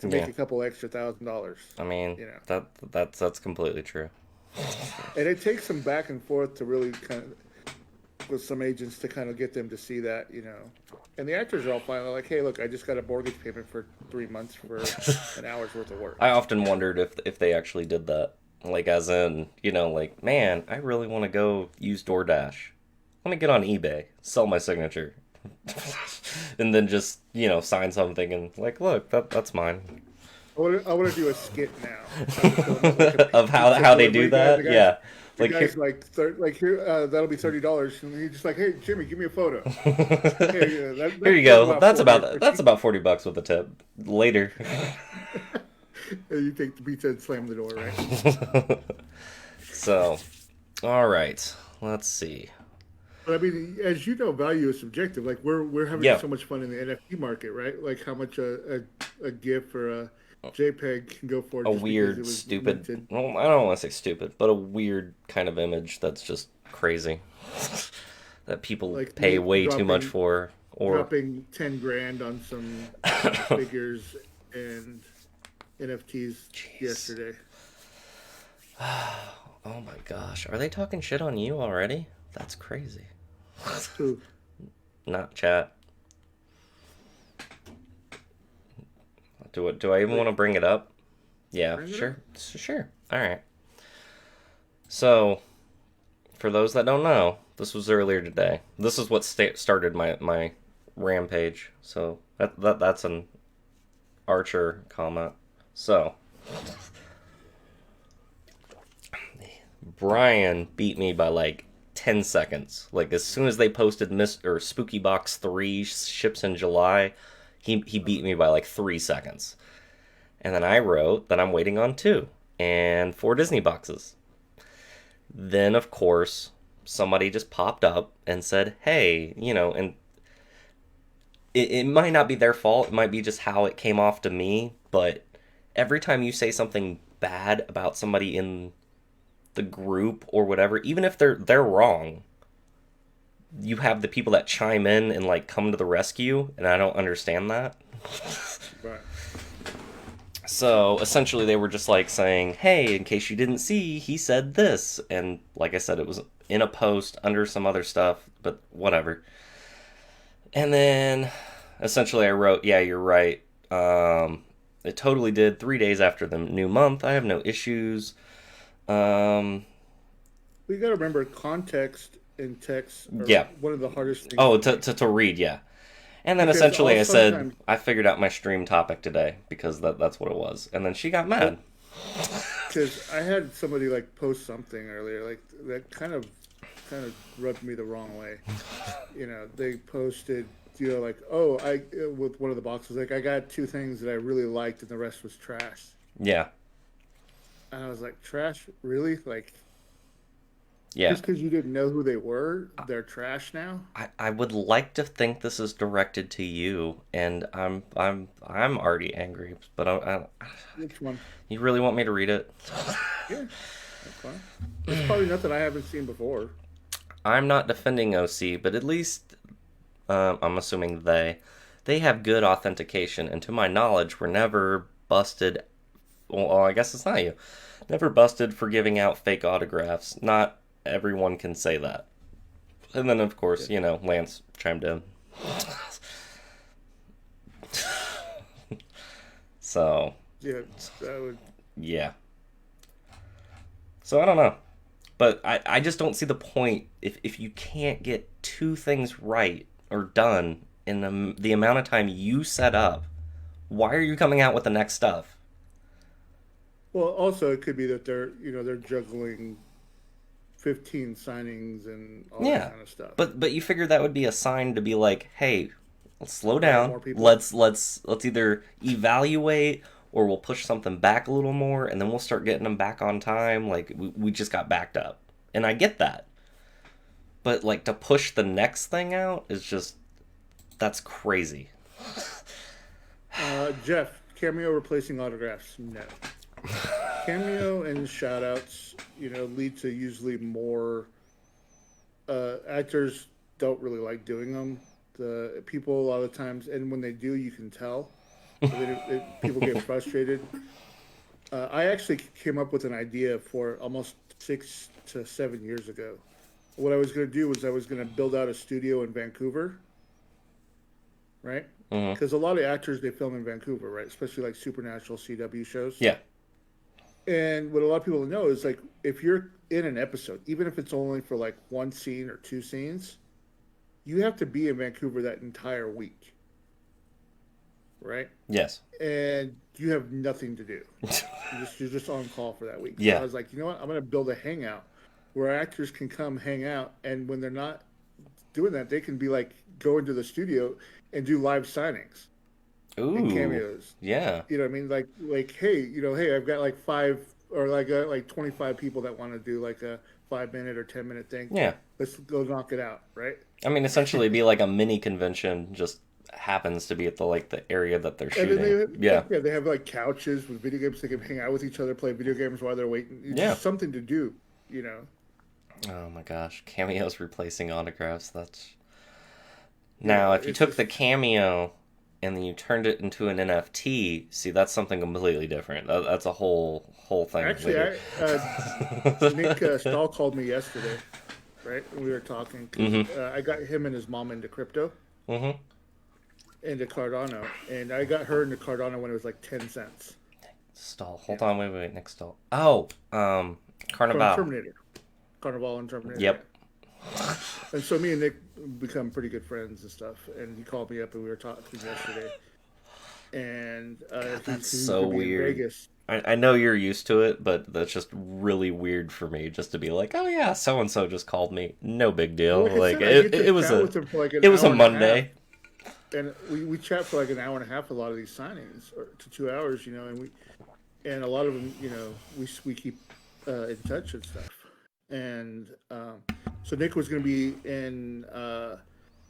To make Yeah. a couple extra $1,000. I mean, You know, that's completely true. and it takes some back and forth to really kind of with some agents to kind of get them to see that, And the actors are all fine. They're like, hey, look, I just got a mortgage payment for 3 months for an hour's worth of work. I often wondered if they actually did that. Like, as in, like, man, I really want to go use DoorDash. Let me get on eBay, sell my signature, and then just, sign something and, like, look, that's mine. I want to do a skit now. I want to film like a Of pizza how they do delivery guy. that. Yeah, The like guy's here. like, like here, that'll be $30, and he's just like, hey Jimmy, give me a photo. Hey, yeah, Here you that's go. about 40 or That's 50. about $40 with the tip. Later. And you take the pizza and slam the door, right? So, all right. Let's see. But I mean, as you know, value is subjective. Like we're having Yeah, so much fun in the NFT market, right? Like how much a GIF or a JPEG can go for a just because it weird, was stupid. minted. Well, I don't want to say stupid, but a weird kind of image that's just crazy that people Like pay Nate way too much for. Or dropping 10 grand on some action figures and NFTs jeez. yesterday. Oh my gosh, are they talking shit on you already? That's crazy. Ooh, Not chat. Do I even want wait, to bring it up? Yeah, bring it up. sure. Sure. All right. So, for those that don't know, this was earlier today. This is what started my rampage. So, that's an Archer comment. So, Brian beat me by like 10 seconds. Like as soon as they posted Spooky Box 3 ships in July, he beat me by like 3 seconds. And then I wrote that I'm waiting on 2 and 4 Disney boxes. Then of course, somebody just popped up and said, "Hey, and it might not be their fault. It might be just how it came off to me, but every time you say something bad about somebody in the group or whatever, even if they're wrong, you have the people that chime in and like come to the rescue, and I don't understand that. Right. So essentially, they were just like saying, "Hey, in case you didn't see, he said this," and like I said, it was in a post under some other stuff, but whatever. And then essentially, I wrote, "Yeah, you're right. It totally did 3 days after the new month. I have no issues." Um, We got to remember context in text are yeah. one of the hardest things Oh, to make to read, yeah. And then because essentially all I said, sometimes I figured out my stream topic today because that's what it was. And then she got mad. because I had somebody like post something earlier like that kind of rubbed me the wrong way. They posted like, oh, I with one of the boxes like I got 2 things that I really liked and the rest was trash. Yeah. And I was like, trash, really? Like Yeah. just because you didn't know who they were, they're trash now? I would like to think this is directed to you, and I'm already angry. But Which one? you really want me to read it? Yeah, that's fine. It's probably nothing I haven't seen before. I'm not defending OC, but at least I'm assuming they have good authentication, and to my knowledge, were never busted. Well, I guess it's not you. Never busted for giving out fake autographs. Not everyone can say that. And then, of course, Yeah, Lance chimed in. So, yeah, that would. yeah. So, I don't know. But I just don't see the point if you can't get 2 things right or done in the amount of time you set up. Why are you coming out with the next stuff? Well, also it could be that they're juggling 15 signings and all that Yeah. kind of stuff. But you figure that would be a sign to be like, hey, let's slow Hire down. more people. Let's either evaluate or we'll push something back a little more and then we'll start getting them back on time. Like we just got backed up. And I get that. But like to push the next thing out is just that's crazy. Jeff, Cameo replacing autographs? No. Cameo and shoutouts, lead to usually more. Actors don't really like doing them. The people a lot of times, and when they do, you can tell. People get frustrated. I actually came up with an idea for almost 6 to 7 years ago. What I was going to do was I was going to build out a studio in Vancouver, right? Hmm. Because a lot of actors they film in Vancouver, right? Especially like supernatural CW shows. Yeah. And what a lot of people don't know is like if you're in an episode, even if it's only for like 1 scene or 2 scenes, you have to be in Vancouver that entire week. right? Yes. And you have nothing to do. You're just on call for that week. So Yeah. I was like, you know what? I'm going to build a hangout where actors can come hang out, and when they're not doing that, they can be like go into the studio and do live signings and Ooh. cameos. Yeah. You know what I mean? Like hey, hey, I've got like five or like 25 people that want to do like a 5 minute or 10 minute thing. Yeah. Let's go knock it out, right? I mean, essentially, it'd be like a mini convention, just happens to be at the area that they're And then shooting. Yeah. they have like couches with video games. They can hang out with each other, play video games while they're waiting. It's Yeah. just something to do, you know. Oh my gosh, cameos replacing autographs. That's Yeah, now if you it's took just the cameo and then you turned it into an NFT, see that's something completely different. That's a whole thing. actually, Nick Stahl called me yesterday, right? And we were talking. 'Cause, I got him and his mom into crypto, Mm-hmm. into Cardano, and I got her into Cardano when it was like 10 cents Stall. Hold on. Wait. Next stall. Oh, from Carnival. Terminator, Carnival and Terminator. Yep. And so me and Nick become pretty good friends and stuff. And he called me up and we were talking yesterday. And That's he's so gonna be in weird. Vegas. I know you're used to it, but that's just really weird for me just to be like, oh yeah, so and so just called me. No big deal. Well, like I Like said, I get to it was chat a with him for like an it was a hour and a Monday. half. And we chat for like an hour and a half a lot of these signings, or to 2 hours, and a lot of them, we keep in touch and stuff. And so Nick was going to be in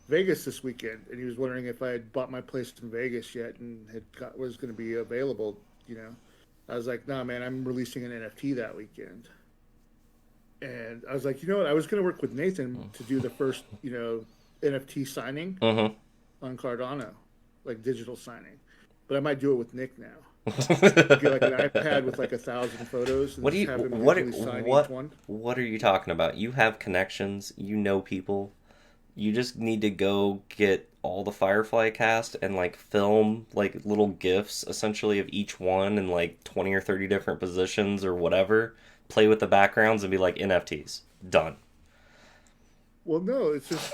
Vegas this weekend, and he was wondering if I had bought my place in Vegas yet and was going to be available. I was like, nah, man, I'm releasing an NFT that weekend. And I was like, you know what? I was going to work with Nathan to do the first, NFT signing Mm-hmm. on Cardano, like digital signing. But I might do it with Nick now. Get like an iPad with like 1,000 photos and What do just you have him what digitally sign what each one. what are you talking about? You have connections, you know people. You just need to go get all the Firefly cast and like film like little gifs essentially of each one in like 20 or 30 different positions or whatever. Play with the backgrounds and be like NFTs. Done. Well, no, it's just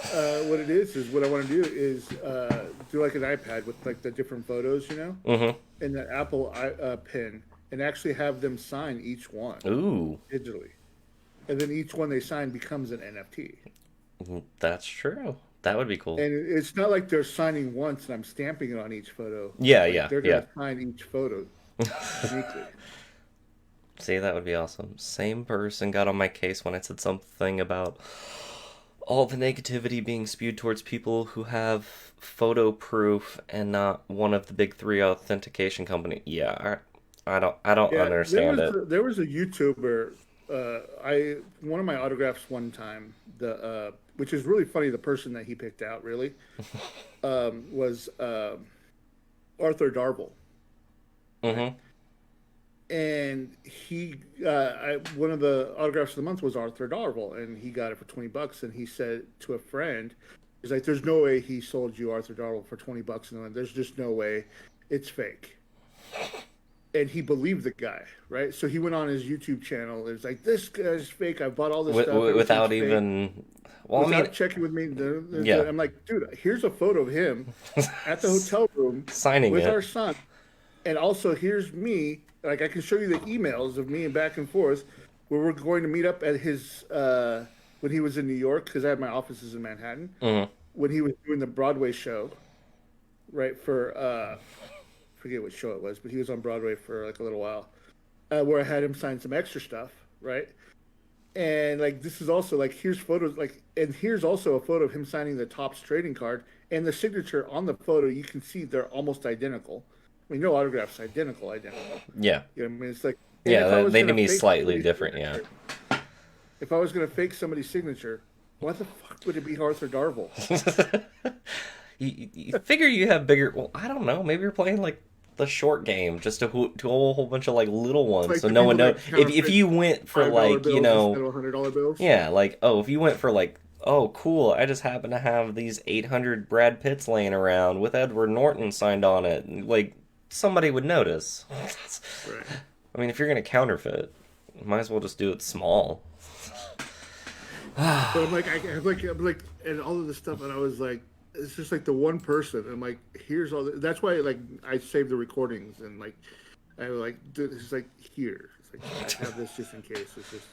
what it is what I want to do is do like an iPad with like the different photos, Mm-hmm. and the Apple Pen, and actually have them sign each one Ooh, digitally. And then each one they sign becomes an NFT. that's true. That would be cool. And it's not like they're signing once and I'm stamping it on each photo. Yeah, Like yeah, they're yeah. going to sign each photo uniquely. See, that would be awesome. Same person got on my case when I said something about all the negativity being spewed towards people who have photo proof and not one of the big three authentication company. Yeah, I don't Yeah, understand it. there was a YouTuber. I one of my autographs one time. Which is really funny. The person that he picked out really was Arthur Darvill, Mm-hmm. and one of the autographs of the month was Arthur Darvill, and he got it for $20. And he said to a friend, he's like, "There's no way he sold you Arthur Darvill for $20." And there's just no way, it's fake. And he believed the guy, right? So he went on his YouTube channel. It's like, this guy's fake. I bought all this stuff Without everything's fake. even, well, I Without mean, checking with me. yeah, I'm like, dude, here's a photo of him at the hotel room signing with it. our son. And also, here's me. Like, I can show you the emails of me and back and forth where we're going to meet up at his, when he was in New York, because I had my offices in Manhattan, Mm-hmm. when he was doing the Broadway show, right, forget what show it was, but he was on Broadway for like a little while, where I had him sign some extra stuff, right? And like this is also like here's photos and here's also a photo of him signing the Topps trading card, and the signature on the photo you can see they're almost identical. I mean, no autographs identical. Yeah, You know what I mean? It's like yeah, they need to be fake slightly somebody's different. Yeah. signature- If I was gonna fake somebody's signature, why the fuck would it be Arthur Darvill? You figure you have bigger. Well, I don't know. Maybe you're playing like the short game, just to a whole bunch of like little ones, Like so the no one people knows. that If you went for $5 like bills instead of $100 bills. yeah, like if you went for like oh cool, I just happen to have these 800 Brad Pitts laying around with Edward Norton signed on it, like somebody would notice. Right. I mean, if you're gonna counterfeit, might as well just do it small. But I'm like, and all of this stuff, and I was like, it's just like the one person. I'm like, here's all. That's why like I save the recordings and like I like it's like here. It's like I have this just in case. It's just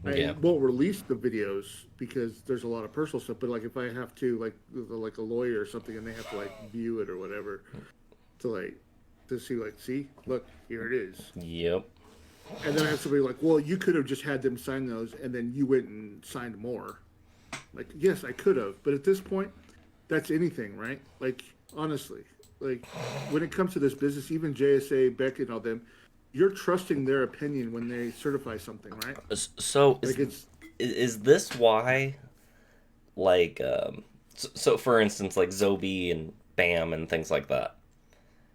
I Yeah. won't release the videos because there's a lot of personal stuff. But like if I have to like a lawyer or something and they have to like view it or whatever to like to see like see look here it is. Yep. And then I have somebody like, well, you could have just had them sign those and then you went and signed more. Like yes, I could have, but at this point that's anything, right? Like honestly, like when it comes to this business, even JSA, Beckett, and all them, you're trusting their opinion when they certify something, right? So Like it's is this why, like, so for instance, like Zobi and Bam and things like that?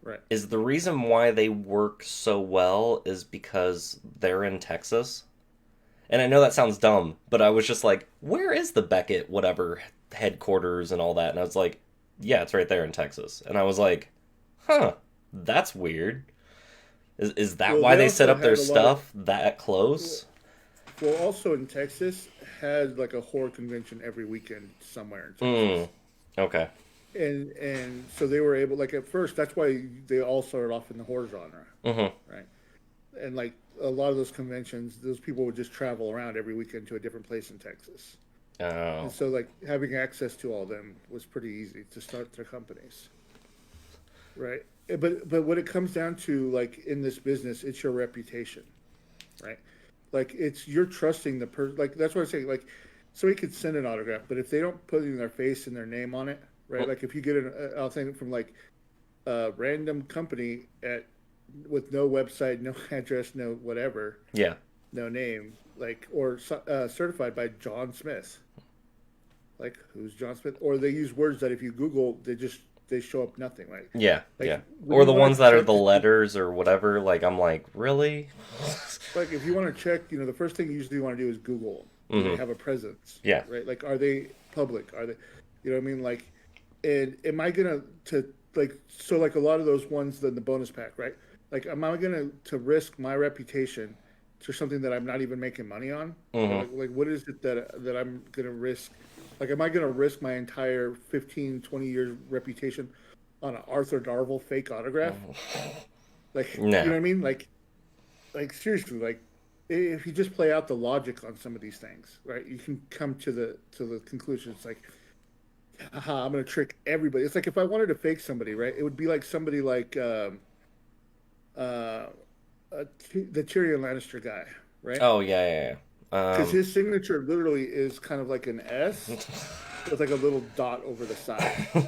right. Is the reason why they work so well is because they're in Texas? And I know that sounds dumb, but I was just like, where is the Beckett whatever headquarters and all that? And I was like, yeah, it's right there in Texas. And I was like, huh, that's weird. Is that Well, why they they set also up their had a lot of stuff that close? well, also in Texas had like a horror convention every weekend somewhere in Hmm. Texas. Okay. And so they were able like at first that's why they all started off in the horror genre, Mm-hmm. right? And like a lot of those conventions, those people would just travel around every weekend to a different place in Texas. And Oh. so like having access to all of them was pretty easy to start their companies, right? But when it comes down to like in this business, it's your reputation, right? Like it's you're trusting the person. Like that's what I say. Like somebody could send an autograph, but if they don't put in their face and their name on it, right? Like if you get an I'll think from like a random company at with no website, no address, no whatever, Yeah. no name, like or certified by John Smith. Like who's John Smith? Or they use words that if you Google, they show up nothing. Right? Yeah. Like Yeah. when Or you the want ones to that are check the to see, letters or whatever. Like, I'm like, really? like if you want to check, the first thing you usually want to do is Google. Do they Mm-hmm. have a presence? Yeah. Right? Like are they public? Are they? You know what I mean? Like, and am I gonna to like so like a lot of those ones in the bonus pack, right? Like, am I gonna to risk my reputation to something that I'm not even making money on? Or Mm-hmm. like what is it that I'm gonna risk? Like, am I gonna risk my entire 15, 20 year reputation on an Arthur Darvill fake autograph? Like, you know No. what I mean? Like seriously, like if you just play out the logic on some of these things, right? You can come to the conclusion. It's like, haha, I'm gonna trick everybody. It's like if I wanted to fake somebody, right? It would be like somebody like uh, the Tyrion Lannister guy, right? Oh, yeah, yeah, Because his signature literally is kind of like an S with like a little dot over the side. yeah.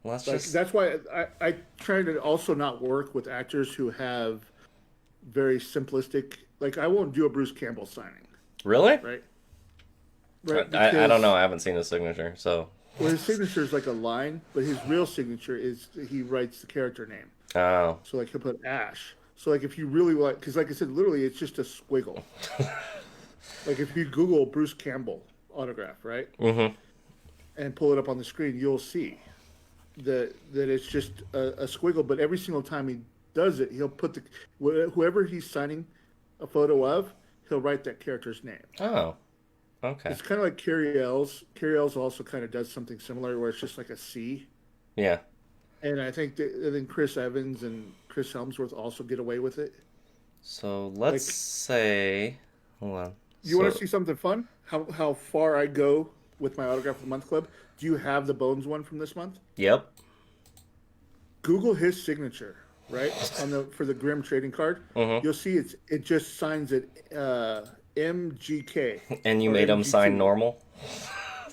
Let's Like just. that's why I try to also not work with actors who have very simplistic. Like I won't do a Bruce Campbell signing, Really? right? Right, I don't know. because I haven't seen his signature, so. well, his signature is like a line, but his real signature is he writes the character name. Oh. So like he'll put Ash. So like if you really like, because like I said, literally it's just a squiggle. Like if you Google Bruce Campbell autograph, right, Mm-hmm. and pull it up on the screen, you'll see that it's just a squiggle. But every single time he does it, he'll put the whoever he's signing a photo of, he'll write that character's name. Oh. Okay. It's kind of like Carrie Ells. Carrie Ells also kind of does something similar, where it's just like a C. Yeah. And I think Chris Evans and Chris Helmsworth also get away with it. So let's Like, say. Hold on. you want to So. see something fun? How far I go with my autograph of the month club? Do you have the Bones one from this month? Yep. Google his signature, right on the for the Grim trading card. Mm-hmm. You'll see it just signs it MGK And you or made him sign MGT. normal?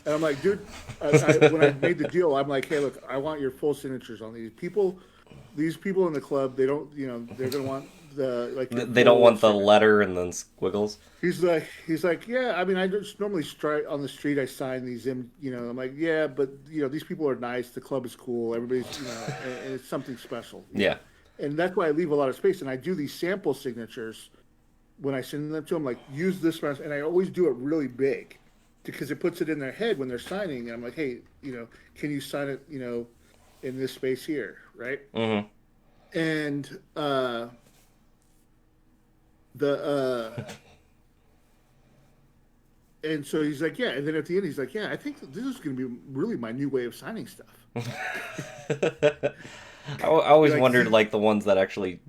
And I'm like, dude, when I made the deal, I'm like, hey, look, I want your full signatures on these people. These people in the club, they don't, they're gonna want the like your They don't full want the signature. letter and then squiggles? He's like, yeah. I mean, I just normally strike on the street. I sign these, I'm like, yeah, but these people are nice. The club is cool. Everybody's, and it's something special. Yeah. And that's why I leave a lot of space. And I do these sample signatures when I send them to them. Like, use this one, and I always do it really big because it puts it in their head when they're signing. And I'm like, hey, can you sign it, in this space here, right? Mm-hmm. And the And so he's like, yeah. And then at the end, he's like, yeah, I think this is going to be really my new way of signing stuff. I always Like wondered, he, like, the ones that actually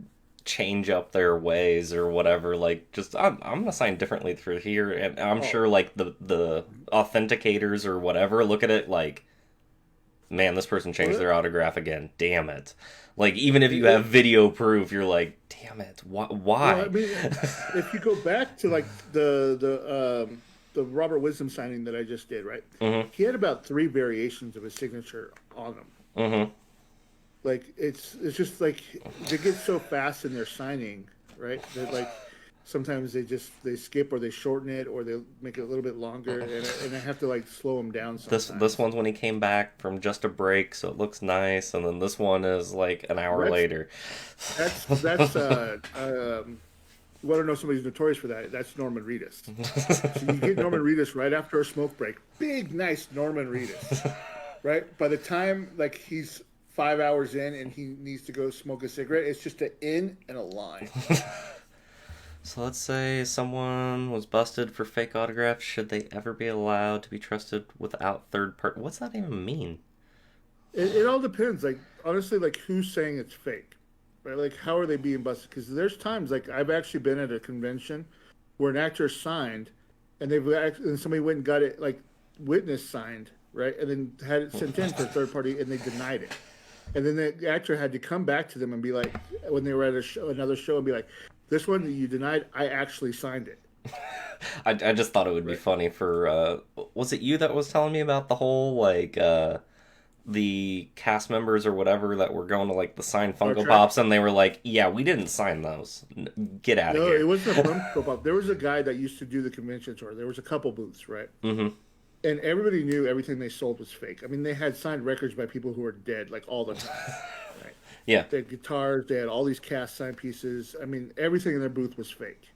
change up their ways or whatever. Like, just I'm gonna sign differently through here, and I'm oh, sure like the authenticators or whatever look at it like, man, this person changed well, their autograph again. Damn it! Like, even if you it, have video proof, you're like, damn it, well, I why? mean, if you go back to like the Robert Wisdom signing that I just did, right? Mm-hmm. He had about three variations of his signature on them. Mm-hmm. Like it's just like they get so fast in their signing, right? That like sometimes they skip or they shorten it or they make it a little bit longer, and I have to like slow them down This sometimes. one's when he came back from just a break, so it looks nice, and then this one is like an hour That's later. that's you want to know somebody's notorious for that? That's Norman Reedus. So you get Norman Reedus right after a smoke break, big nice Norman Reedus, right? By the time like he's 5 hours in and he needs to go smoke a cigarette, it's just an in and a line. So let's say someone was busted for fake autographs. Should they ever be allowed to be trusted without third party? What's that even mean? It all depends. Like honestly, like who's saying it's fake, right? Like how are they being busted? Because there's times like I've actually been at a convention where an actor signed, and and somebody went and got it like witness signed, right, and then had it sent in for a third party, and they denied it. And then the actor had to come back to them and be like, when they were at another show, and be like, "This one that you denied, I actually signed it." I just thought it would be Right? funny for was it you that was telling me about the whole like the cast members or whatever that were going to like the signed Star Funko Trek. Pops and they were like, yeah, we didn't sign those. Get out of No, here. it wasn't a Funko Pop. There was a guy that used to do the convention tour. There was a couple booths, right? Mm-hmm. And everybody knew everything they sold was fake. I mean, they had signed records by people who were dead, like all the time. Right? Yeah. They had guitars. They had all these cast signed pieces. I mean, everything in their booth was fake.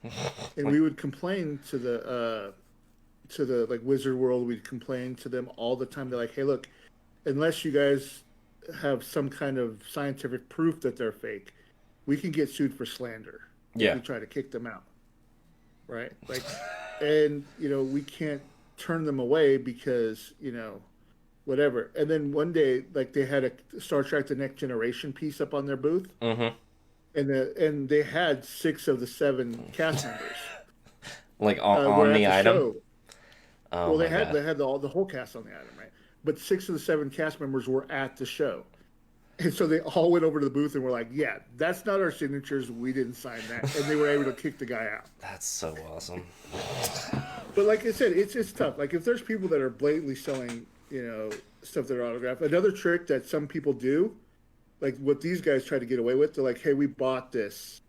And we would complain to the like Wizard World. We'd complain to them all the time. They're like, "Hey, look, unless you guys have some kind of scientific proof that they're fake, we can get sued for slander if Yeah. we try to kick them out." Right? Like, and we can't turn them away because whatever. And then one day, like they had a Star Trek: The Next Generation piece up on their booth, Mm-hmm. and they had six of the seven cast members Like were on at the the item. show. Oh Well, my they god. had the whole cast on the item, right? But six of the seven cast members were at the show. And so they all went over to the booth and were like, "Yeah, that's not our signatures. We didn't sign that." And they were able to kick the guy out. That's so awesome. But like I said, it's tough. Like if there's people that are blatantly selling, stuff that are autographed. Another trick that some people do, like what these guys try to get away with, they're like, "Hey, we bought this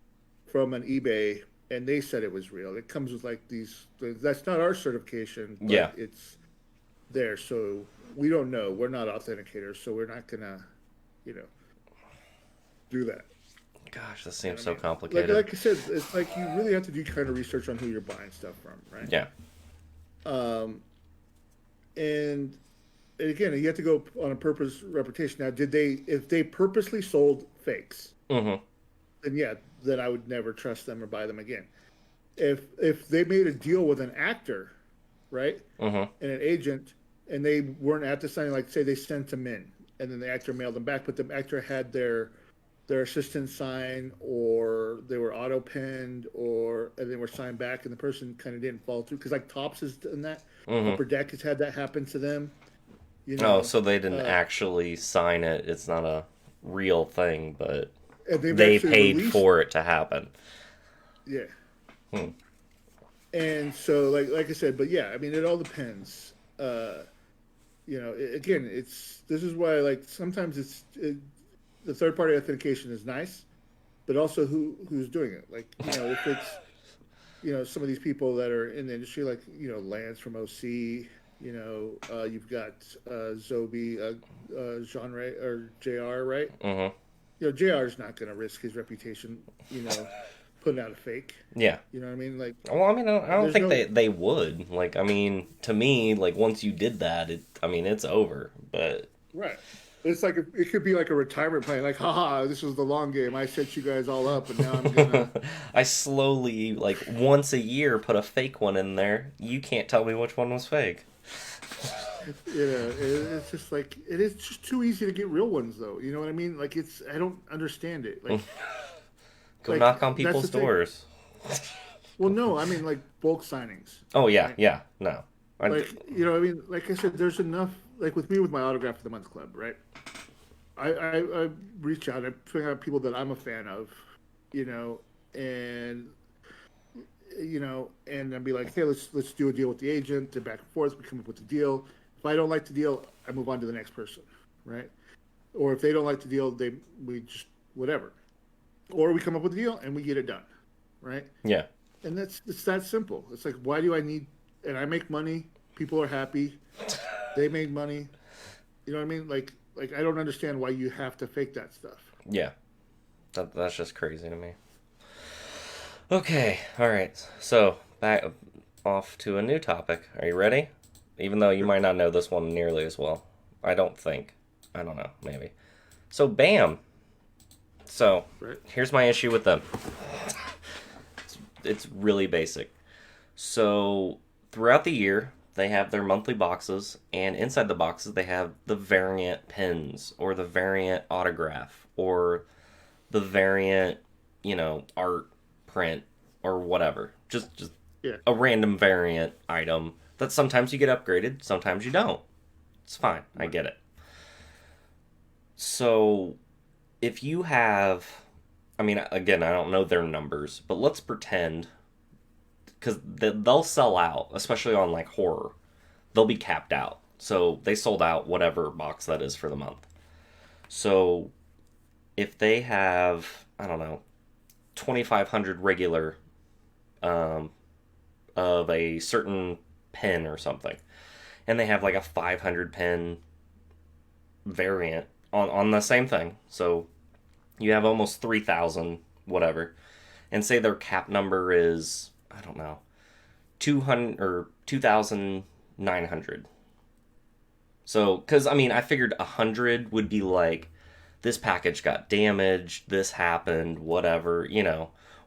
from an eBay, and they said it was real. It comes with like these. That's not our certification, Yeah. but it's there. So we don't know. We're not authenticators, so we're not gonna, you know, do that." Gosh, this You know seems what I so mean? complicated. Like I said, it's like you really have to do kind of research on who you're buying stuff from, right? Yeah. Um, and again, you have to go on a purpose reputation. Now, if they purposely sold fakes, Mm-hmm. then yeah, then I would never trust them or buy them again. If they made a deal with an actor, right, Mm-hmm. and an agent, and they weren't at the signing, like say they sent them in, and then the actor mailed them back, but the actor had their assistant sign, or they were auto penned, or and they were signed back, and the person kind of didn't follow through because like Tops has done that. Mm-hmm. Upper Deck has had that happen to them. You Oh, know, so they didn't uh, actually sign it. It's not a real thing, but and they've they actually paid released, for it to happen. yeah. Hmm. And so, like I said, but yeah, I mean, it all depends. Again, this is why like sometimes the third party authentication is nice, but also who's doing it. Like if it's some of these people that are in the industry, like Lance from OC. You've got Zobi, genre or Jr. Right? Mm-hmm. Jr. is not going to risk his reputation. Putting out a fake. Yeah. You know what I mean? Like, Well, I mean, I don't there's think no they would. Like, I mean, to me, like once you did that, I mean, it's over. But right. It's like it could be like a retirement plan. Like, haha, this was the long game. I set you guys all up, and now I'm gonna. I slowly, like once a year, put a fake one in there. You can't tell me which one was fake. It's just like it is just too easy to get real ones, though. You know what I mean? Like I don't understand it. Go knock on that's people's the thing. doors. Well, no, I mean like bulk signings. Oh yeah, Right? yeah, no. Like I mean, like I said, there's enough. Like with me with my autograph for the month club, right? I reach out, I bring out people that I'm a fan of, you know, and and I'd be like, hey, let's do a deal with the agent, and back and forth, we come up with the deal. If I don't like the deal, I move on to the next person, right? Or if they don't like the deal, we just whatever, or we come up with a deal and we get it done, right? Yeah, And it's that simple. It's like, why do I need? And I make money. People are happy. They make money. You know what I mean? Like I don't understand why you have to fake that stuff. yeah. That's just crazy to me. Okay, all right. So back off to a new topic. Are you ready? Even though you might not know this one nearly as well. I don't think. I don't know. Maybe. So Bam. So Right. here's my issue with them. It's really basic. So throughout the year, they have their monthly boxes, and inside the boxes they have the variant pins or the variant autograph or the variant, art print or whatever. Just Yeah. a random variant item that sometimes you get upgraded, sometimes you don't. It's fine. I get it. So if you have, I mean, again, I don't know their numbers, but let's pretend, because they'll sell out, especially on like horror. They'll be capped out. So they sold out whatever box that is for the month. So if they have, I don't know, 2,500 regular of a certain pen or something, and they have like a 500 pen variant on the same thing. So you have almost 3,000 whatever, and say their cap number is, I don't know, 200 or 2,900. So, because I mean, I figured 100 would be like, this package got damaged, this happened, whatever,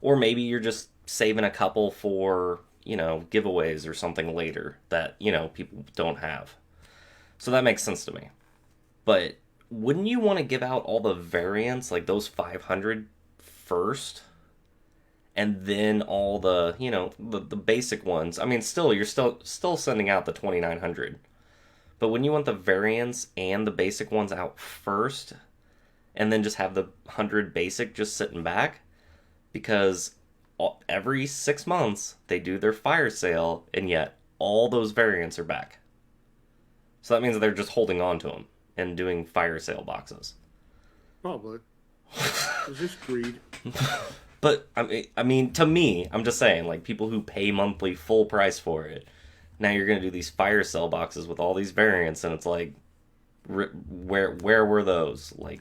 or maybe you're just saving a couple for, giveaways or something later that, people don't have. So that makes sense to me. But wouldn't you want to give out all the variants, like those 500 first? And then all the, the basic ones. I mean, still, you're still sending out the 2,900. But when you want the variants and the basic ones out first, and then just have the 100 basic just sitting back, because every 6 months they do their fire sale, and yet all those variants are back. So that means they're just holding on to them and doing fire sale boxes. Probably. It's just greed. But I mean, to me, I'm just saying, like, people who pay monthly full price for it, now you're gonna do these fire sale boxes with all these variants, and it's like, where were those like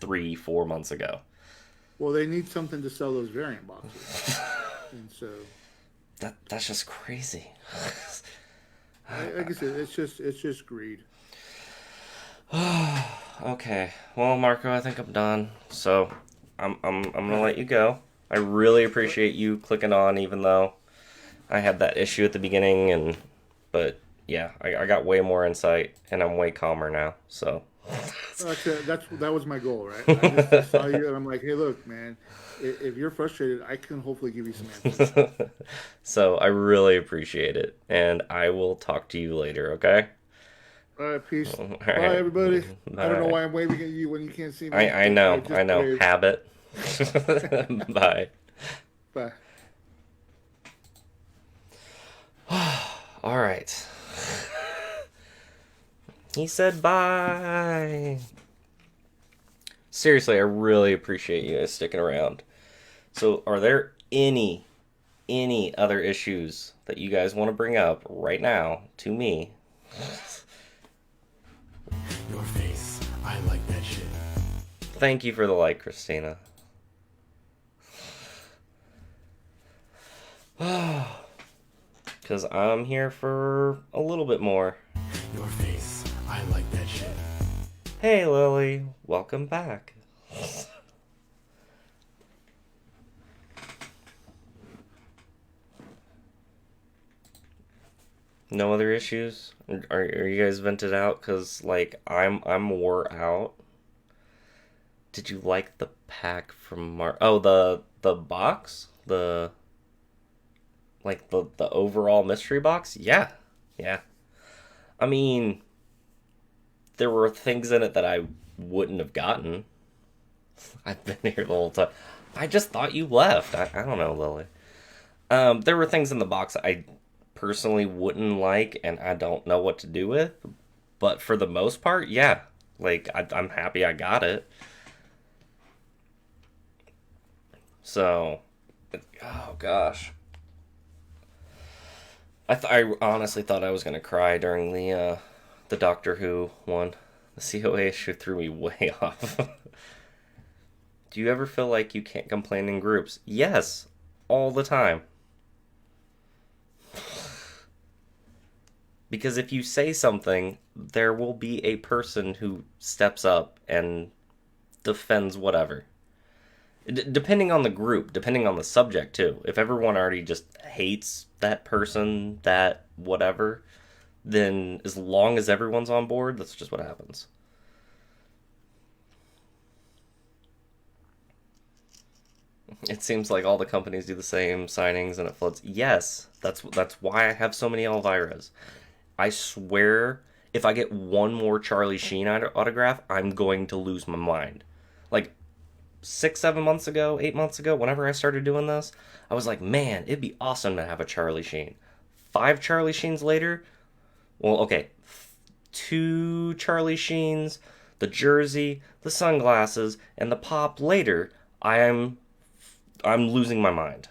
3-4 months ago? Well, they need something to sell those variant boxes, and so That's just crazy. like I said, it's just greed. Okay, well, Marco, I think I'm done. So I'm gonna let you go. I really appreciate you clicking on, even though I had that issue at the beginning, but yeah, I got way more insight, and I'm way calmer now. So That was my goal, right? I just saw you, and I'm like, hey, look, man, if you're frustrated, I can hopefully give you some answers. So I really appreciate it, and I will talk to you later. Okay. All right, peace. All Bye, right. everybody. Bye. I don't know why I'm waving at you when you can't see me. I know. just I know. waved. Habit. Bye. Bye. All right. He said bye. Seriously, I really appreciate you guys sticking around. So, are there any other issues that you guys want to bring up right now to me? Your face. I like that shit. Thank you for the like, Christina. Because I'm here for a little bit more. Your face. I like that shit. Hey, Lily. Welcome back. No other issues? Are you guys vented out? Cause like I'm wore out. Did you like the pack from Oh, the box, the overall mystery box? Yeah, yeah. I mean, there were things in it that I wouldn't have gotten. I've been here the whole time. I just thought you left. I don't know, Lily. There were things in the box I personally wouldn't like, and I don't know what to do with. But for the most part, yeah. Like, I'm happy I got it. So, oh gosh. I honestly thought I was gonna cry during the Doctor Who one. The COA issue threw me way off. Do you ever feel like you can't complain in groups? Yes, all the time. Because if you say something, there will be a person who steps up and defends whatever. Depending on the group, depending on the subject too. If everyone already just hates that person, that whatever, then as long as everyone's on board, that's just what happens. It seems like all the companies do the same signings and it floats. Yes, that's why I have so many Elviras. I swear, if I get one more Charlie Sheen autograph, I'm going to lose my mind. Like 6, 7 months ago, 8 months ago, whenever I started doing this, I was like, man, it'd be awesome to have a Charlie Sheen. 5 Charlie Sheens later, well, okay, 2 Charlie Sheens, the jersey, the sunglasses, and the pop later, I'm losing my mind.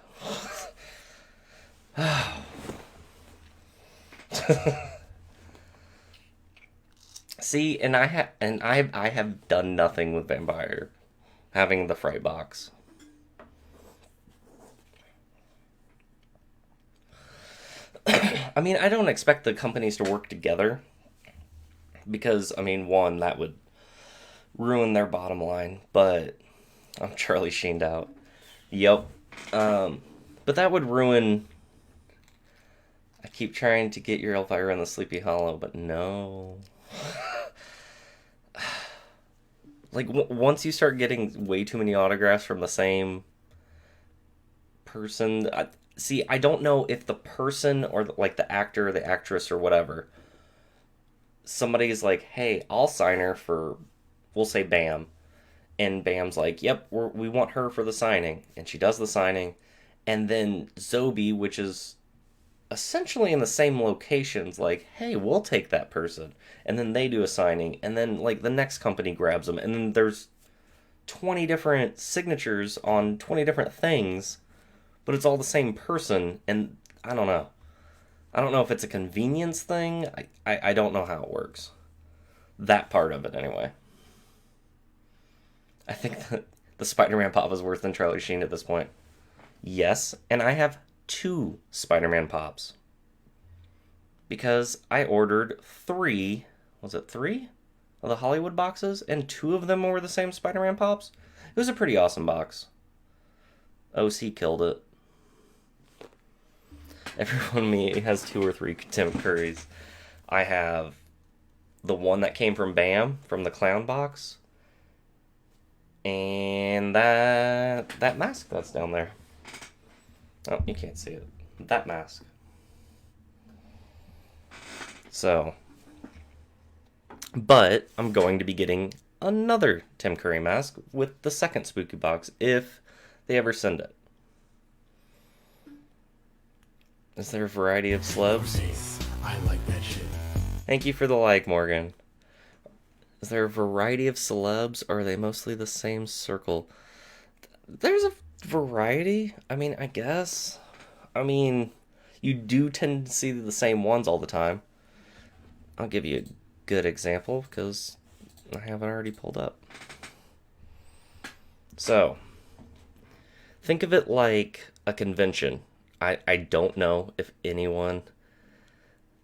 See, and I have done nothing with Vampire, having the fright box. I mean, I don't expect the companies to work together because, I mean, one, that would ruin their bottom line, but I'm Charlie Sheened out. Yep. But that would ruin. I keep trying to get your Elvira in the Sleepy Hollow, but no. Like, once you start getting way too many autographs from the same person, see, I don't know if the person or like the actor or the actress or whatever, somebody's like, hey, I'll sign her for, we'll say Bam. And Bam's like, yep, we want her for the signing. And she does the signing. And then Zobi, which is essentially in the same locations, like, hey, we'll take that person. And then they do a signing. And then, like, the next company grabs them. And then there's 20 different signatures on 20 different things. But it's all the same person. And I don't know. I don't know if it's a convenience thing. I don't know how it works. That part of it, anyway. I think that the Spider-Man pop is worse than Charlie Sheen at this point. Yes, and I have 2 Spider-Man pops. Because I ordered 3, was it 3? Of the Hollywood boxes, and 2 of them were the same Spider-Man pops. It was a pretty awesome box. OC killed it. Everyone me has 2 or 3 Tim Currys. I have the one that came from Bam, from the clown box. And that mask that's down there. Oh, you can't see it. That mask. So, but I'm going to be getting another Tim Curry mask with the second spooky box if they ever send it. Is there a variety of celebs? I like that shit. Thank you for the like, Morgan. Is there a variety of celebs, or are they mostly the same circle? There's a variety. I mean, I guess. I mean, you do tend to see the same ones all the time. I'll give you a good example, because I have it already pulled up. So, think of it like a convention. I don't know if anyone...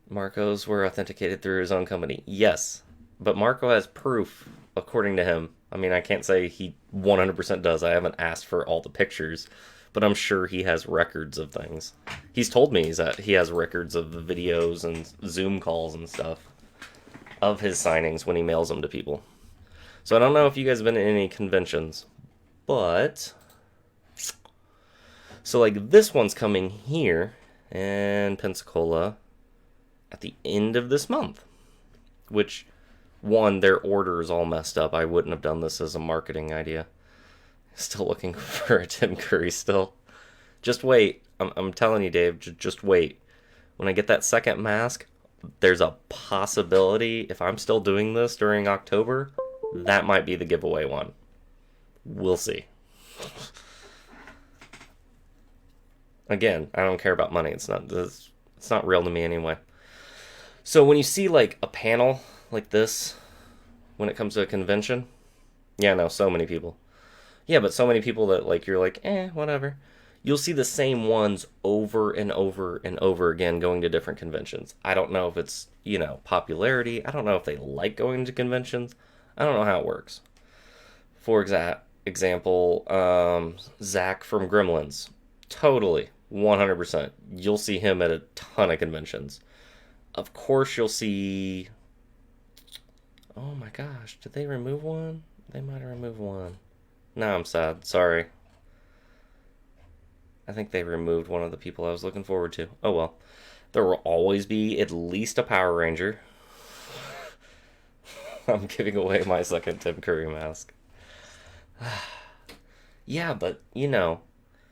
Marcos were authenticated through his own company. Yes. but Marco has proof, according to him. I mean, I can't say he 100% does. I haven't asked for all the pictures, but I'm sure he has records of things. He's told me that he has records of the videos and Zoom calls and stuff of his signings when he mails them to people. So I don't know if you guys have been to any conventions, but so like this one's coming here in Pensacola at the end of this month, which one, their order is all messed up. I wouldn't have done this as a marketing idea. Still looking for a Tim Curry still. Just wait. I'm telling you, Dave, just wait. When I get that second mask, there's a possibility, if I'm still doing this during October, that might be the giveaway one. We'll see. Again, I don't care about money. It's not real to me anyway. So when you see like a panel like this, when it comes to a convention, yeah, no, so many people. Yeah, but so many people that like you're like, whatever. You'll see the same ones over and over and over again going to different conventions. I don't know if it's, popularity. I don't know if they like going to conventions. I don't know how it works. For example, Zach from Gremlins. Totally, 100%. You'll see him at a ton of conventions. Of course, you'll see... Oh my gosh, did they remove one? They might have removed one. Now I'm sad, sorry. I think they removed one of the people I was looking forward to. Oh well. There will always be at least a Power Ranger. I'm giving away my second Tim Curry mask. Yeah, but,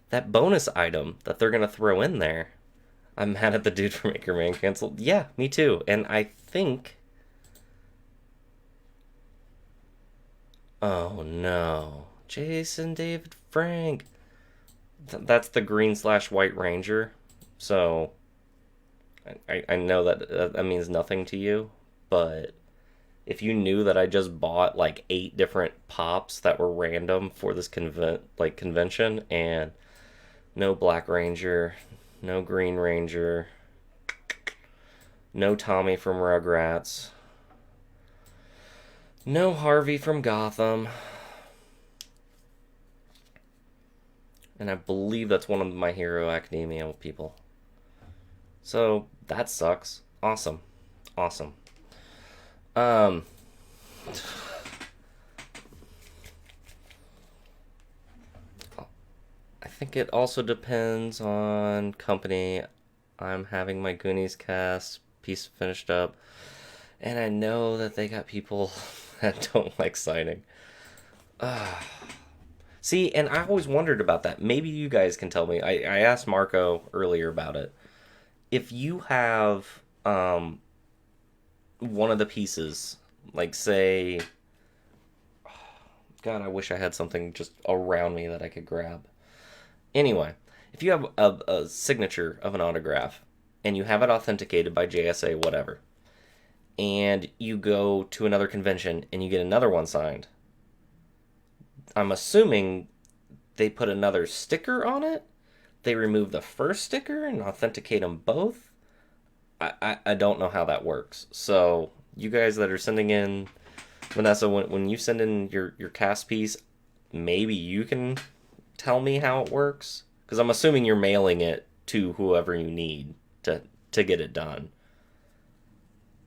that bonus item that they're going to throw in there, I'm mad at the dude from Maker Man canceled. Yeah, me too. And I think... Oh no. Jason David Frank. That's the green/white ranger. So I know that means nothing to you, but if you knew that I just bought like 8 different pops that were random for this convention, and no Black Ranger, no Green Ranger, no Tommy from Rugrats, no Harvey from Gotham, and I believe that's one of My Hero Academia people. So that sucks. Awesome. I think it also depends on company. I'm having my Goonies cast piece finished up, and I know that they got people that don't like signing. See, and I always wondered about that. Maybe you guys can tell me. I asked Marco earlier about it. If you have one of the pieces, like say... God, I wish I had something just around me that I could grab. Anyway, if you have a signature of an autograph, and you have it authenticated by JSA, whatever, and you go to another convention and you get another one signed, I'm assuming they put another sticker on it? They remove the first sticker and authenticate them both? I don't know how that works. So, you guys that are sending in... Vanessa, when you send in your cast piece, maybe you can tell me how it works? Because I'm assuming you're mailing it to whoever you need to get it done.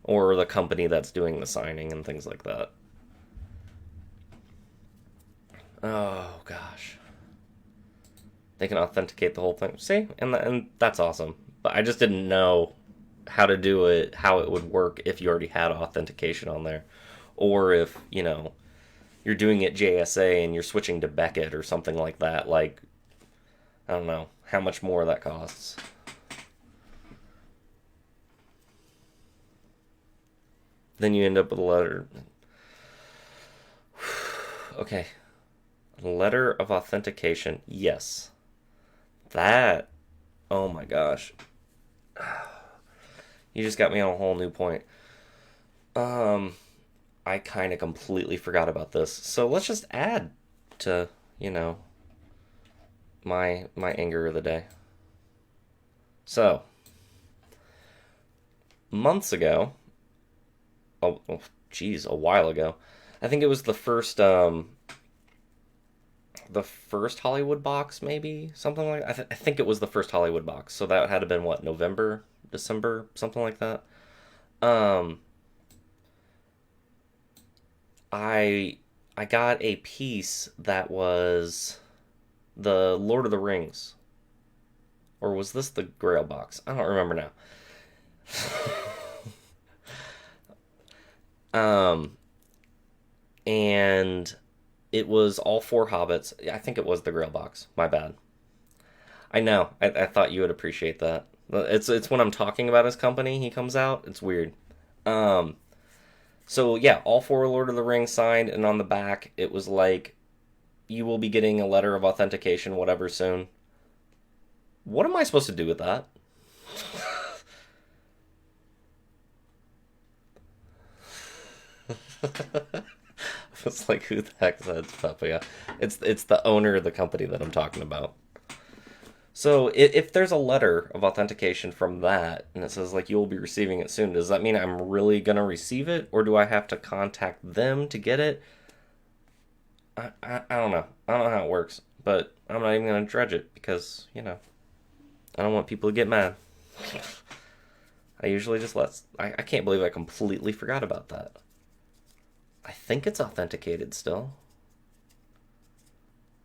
Or the company that's doing the signing and things like that. Oh, gosh. They can authenticate the whole thing. See? And that's awesome. But I just didn't know how to do it, how it would work if you already had authentication on there. Or if, you're doing it JSA and you're switching to Beckett or something like that. Like, I don't know how much more that costs. Then you end up with a letter. Okay. Letter of authentication. Yes. That. Oh my gosh. You just got me on a whole new point. I kind of completely forgot about this. So let's just add to, my anger of the day. So, months ago, a while ago. I think it was the first Hollywood box, maybe something like. I think it was the first Hollywood box. So that had to been what, November, December, something like that. Um, I got a piece that was the Lord of the Rings, or was this the Grail box? I don't remember now. Um, and it was all four Hobbits. I think it was the Grail box. My bad. I know. I thought you would appreciate that. It's when I'm talking about his company, he comes out. It's weird. Um, so yeah, all four Lord of the Rings signed, and on the back it was like, you will be getting a letter of authentication, whatever, soon. What am I supposed to do with that? It's like, who the heck said that? But yeah, it's the owner of the company that I'm talking about. So if there's a letter of authentication from that, and it says like you'll be receiving it soon, does that mean I'm really gonna receive it, or do I have to contact them to get it? I don't know. I don't know how it works, but I'm not even gonna dredge it because I don't want people to get mad. I usually just I can't believe I completely forgot about that. I think it's authenticated still.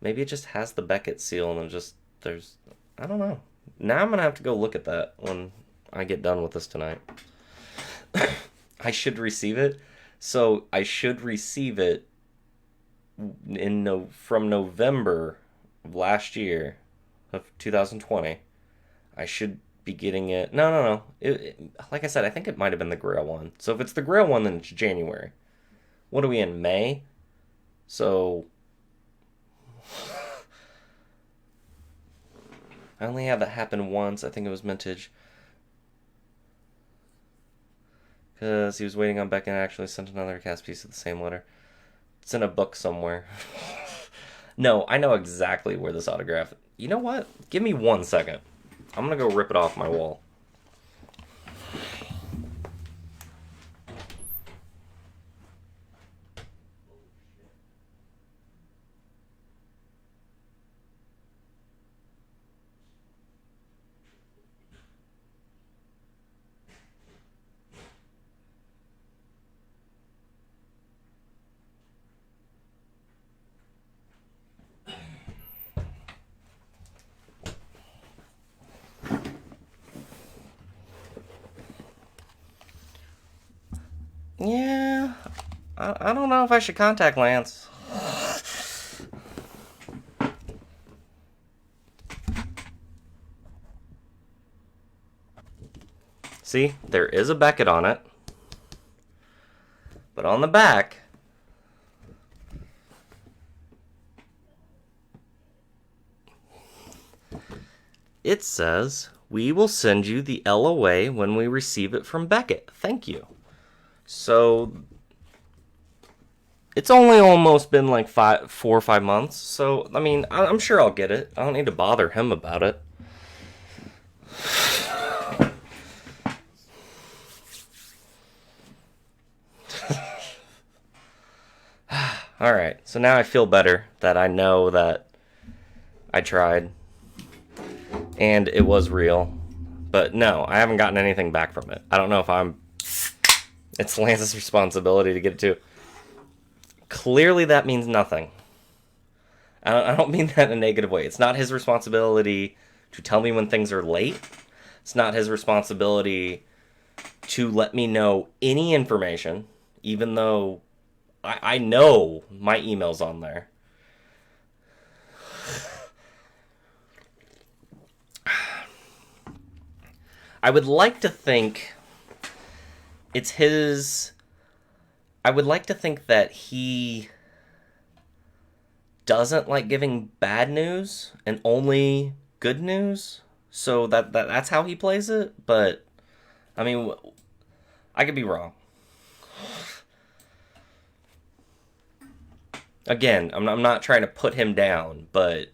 Maybe it just has the Beckett seal and then just there's I don't know. Now I'm gonna have to go look at that when I get done with this tonight. I should receive it. So I should receive it from November of last year of 2020. I should be getting it. No. Like I said, I think it might have been the Grail one. So if it's the Grail one, then it's January. What are we in, May? So I only had that happen once. I think it was Mintage. Because he was waiting on Beck and actually sent another cast piece of the same letter. It's in a book somewhere. No, I know exactly where this autograph... You know what? Give me 1 second. I'm going to go rip it off my wall. Yeah, I don't know if I should contact Lance. See, there is a Beckett on it. But on the back, it says, "We will send you the LOA when we receive it from Beckett. Thank you." So it's only almost been like 4 or 5 months. So I mean, I'm sure I'll get it. I don't need to bother him about it. All right. So now I feel better that I know that I tried and it was real. But no, I haven't gotten anything back from it. I don't know if it's Lance's responsibility to get it too. Clearly that means nothing. I don't mean that in a negative way. It's not his responsibility to tell me when things are late. It's not his responsibility to let me know any information, even though I know my email's on there. I would like to think it's his... I would like to think that he doesn't like giving bad news and only good news. So that's how he plays it. But, I mean, I could be wrong. Again, I'm not trying to put him down, but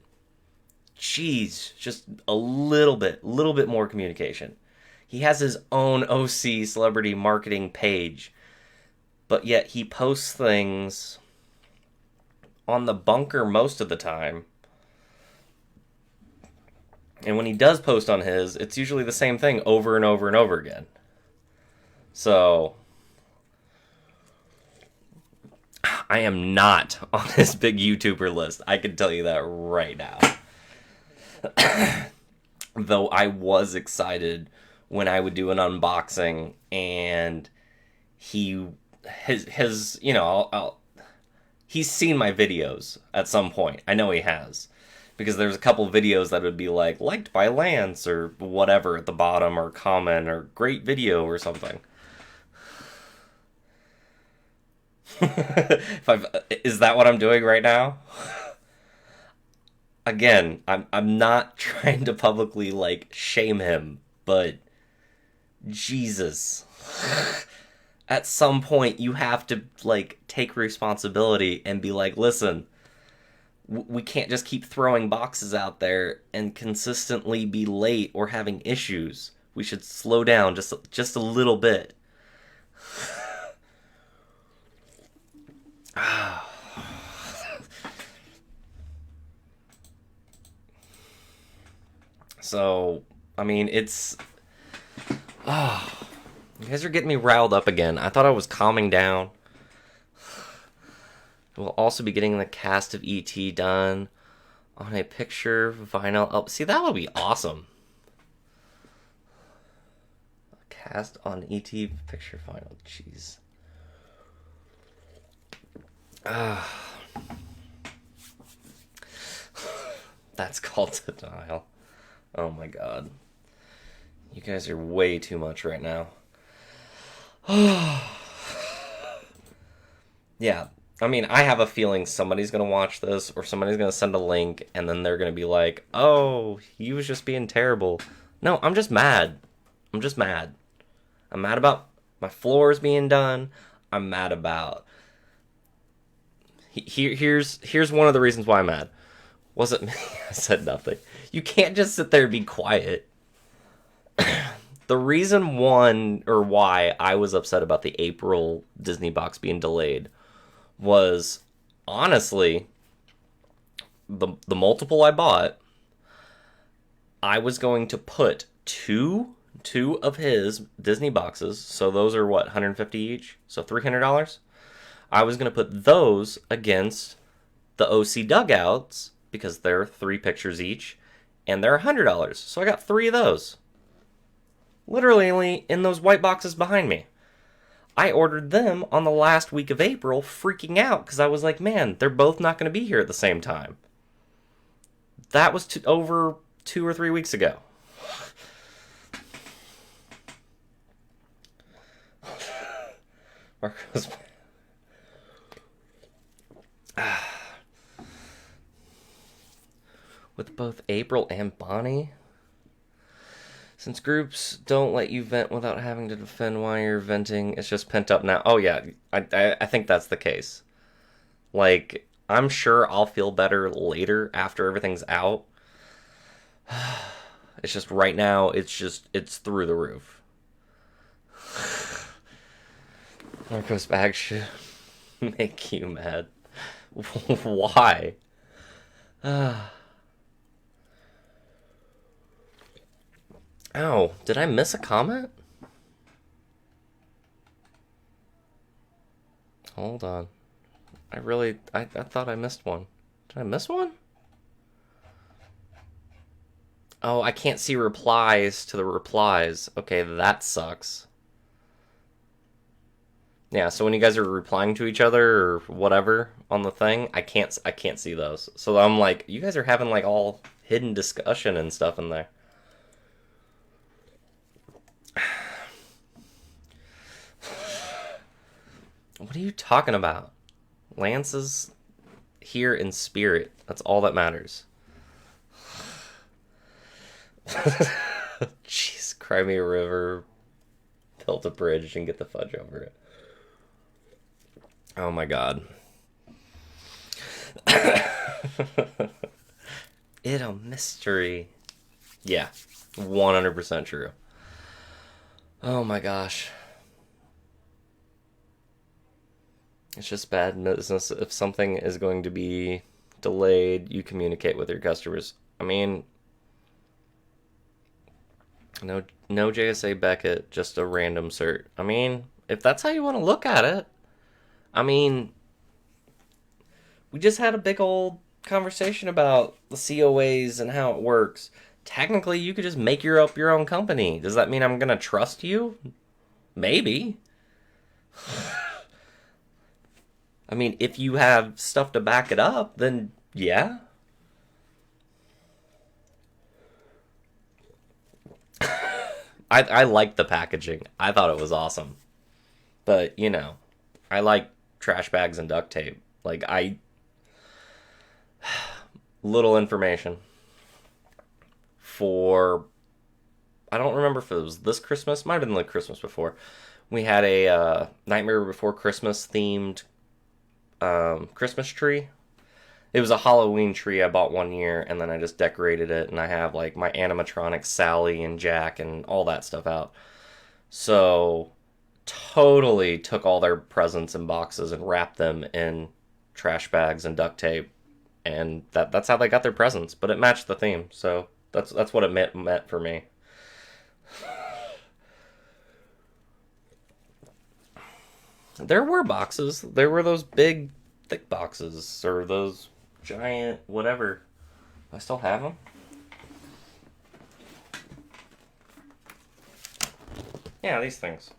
geez, just a little bit more communication. He has his own OC celebrity marketing page. but yet he posts things on the bunker most of the time. And when he does post on his, it's usually the same thing over and over and over again. So I am not on his big YouTuber list. I can tell you that right now. Though I was excited when I would do an unboxing and his you know, he's seen my videos at some point. I know he has. Because there's a couple videos that would be like, liked by Lance or whatever at the bottom, or comment, or great video or something. Is that what I'm doing right now? Again, I'm not trying to publicly, like, shame him, but Jesus. At some point, you have to, like, take responsibility and be like, listen, we can't just keep throwing boxes out there and consistently be late or having issues. We should slow down just a little bit. So, I mean, it's... you guys are getting me riled up again. I thought I was calming down. We'll also be getting the cast of E.T. done on a picture vinyl. Oh, see, that would be awesome. A cast on E.T. picture vinyl. Jeez. That's called denial. Oh my god. You guys are way too much right now. Yeah. I mean, I have a feeling somebody's going to watch this, or somebody's going to send a link, and then they're going to be like, oh, he was just being terrible. No, I'm just mad. I'm just mad. I'm mad about my floors being done. I'm mad about... Here's one of the reasons why I'm mad. Wasn't me. I said nothing. You can't just sit there and be quiet. The reason why I was upset about the April Disney box being delayed was, honestly, the multiple I bought, I was going to put two of his Disney boxes, so those are what, $150 each? So $300? I was going to put those against the OC dugouts, because they're 3 pictures each, and they're $100. So I got 3 of those. Literally in those white boxes behind me. I ordered them on the last week of April, freaking out, because I was like, man, they're both not going to be here at the same time. That was over 2 or 3 weeks ago. Marco's... With both April and Bonnie? Since groups don't let you vent without having to defend why you're venting, it's just pent up now. Oh yeah, I think that's the case. Like, I'm sure I'll feel better later after everything's out. It's just right now, it's through the roof. Marco's bag should make you mad. Why? Ow, did I miss a comment? Hold on. I thought I missed one. Did I miss one? Oh, I can't see replies to the replies. Okay, that sucks. Yeah, so when you guys are replying to each other or whatever on the thing, I can't see those. So I'm like, you guys are having like all hidden discussion and stuff in there. What are you talking about? Lance is here in spirit. That's all that matters. Jeez, cry me a river, build a bridge, and get the fudge over it. Oh my god. It a mystery. Yeah, 100% true. Oh my gosh. It's just bad business. If something is going to be delayed, you communicate with your customers. I mean, no JSA Beckett, just a random cert. I mean, if that's how you want to look at it, I mean, we just had a big old conversation about the COAs and how it works. Technically, you could just make up your own company. Does that mean I'm gonna trust you? Maybe. I mean, if you have stuff to back it up, then yeah. I liked the packaging. I thought it was awesome. But, I like trash bags and duct tape. Little information. For, I don't remember if it was this Christmas. Might have been the Christmas before. We had a Nightmare Before Christmas themed Christmas tree. It was a Halloween tree I bought one year, and then I just decorated it, and I have like my animatronic Sally and Jack and all that stuff out. So totally took all their presents and boxes and wrapped them in trash bags and duct tape, and that's how they got their presents. But it matched the theme, so that's what it meant for me. There were boxes. There were those big, thick boxes, or those giant whatever. I still have them. Yeah, these things.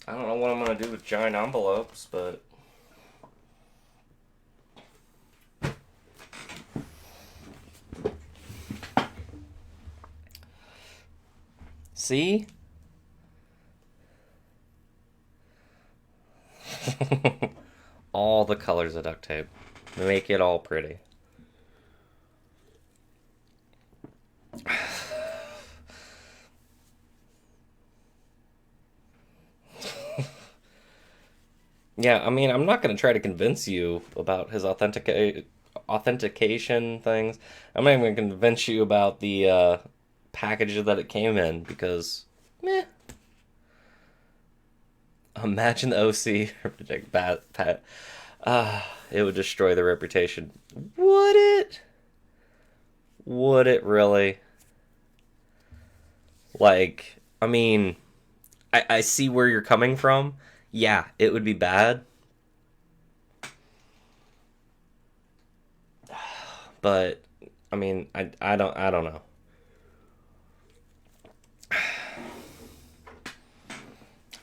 I don't know what I'm gonna do with giant envelopes, but see? All the colors of duct tape. Make it all pretty. Yeah, I mean, I'm not going to try to convince you about his authentication things. I'm not even going to convince you about the package that it came in because, meh. Imagine the OC protect Pat. It would destroy the reputation. Would it? Would it really? Like, I mean, I see where you're coming from. Yeah, it would be bad. But I mean, I don't know.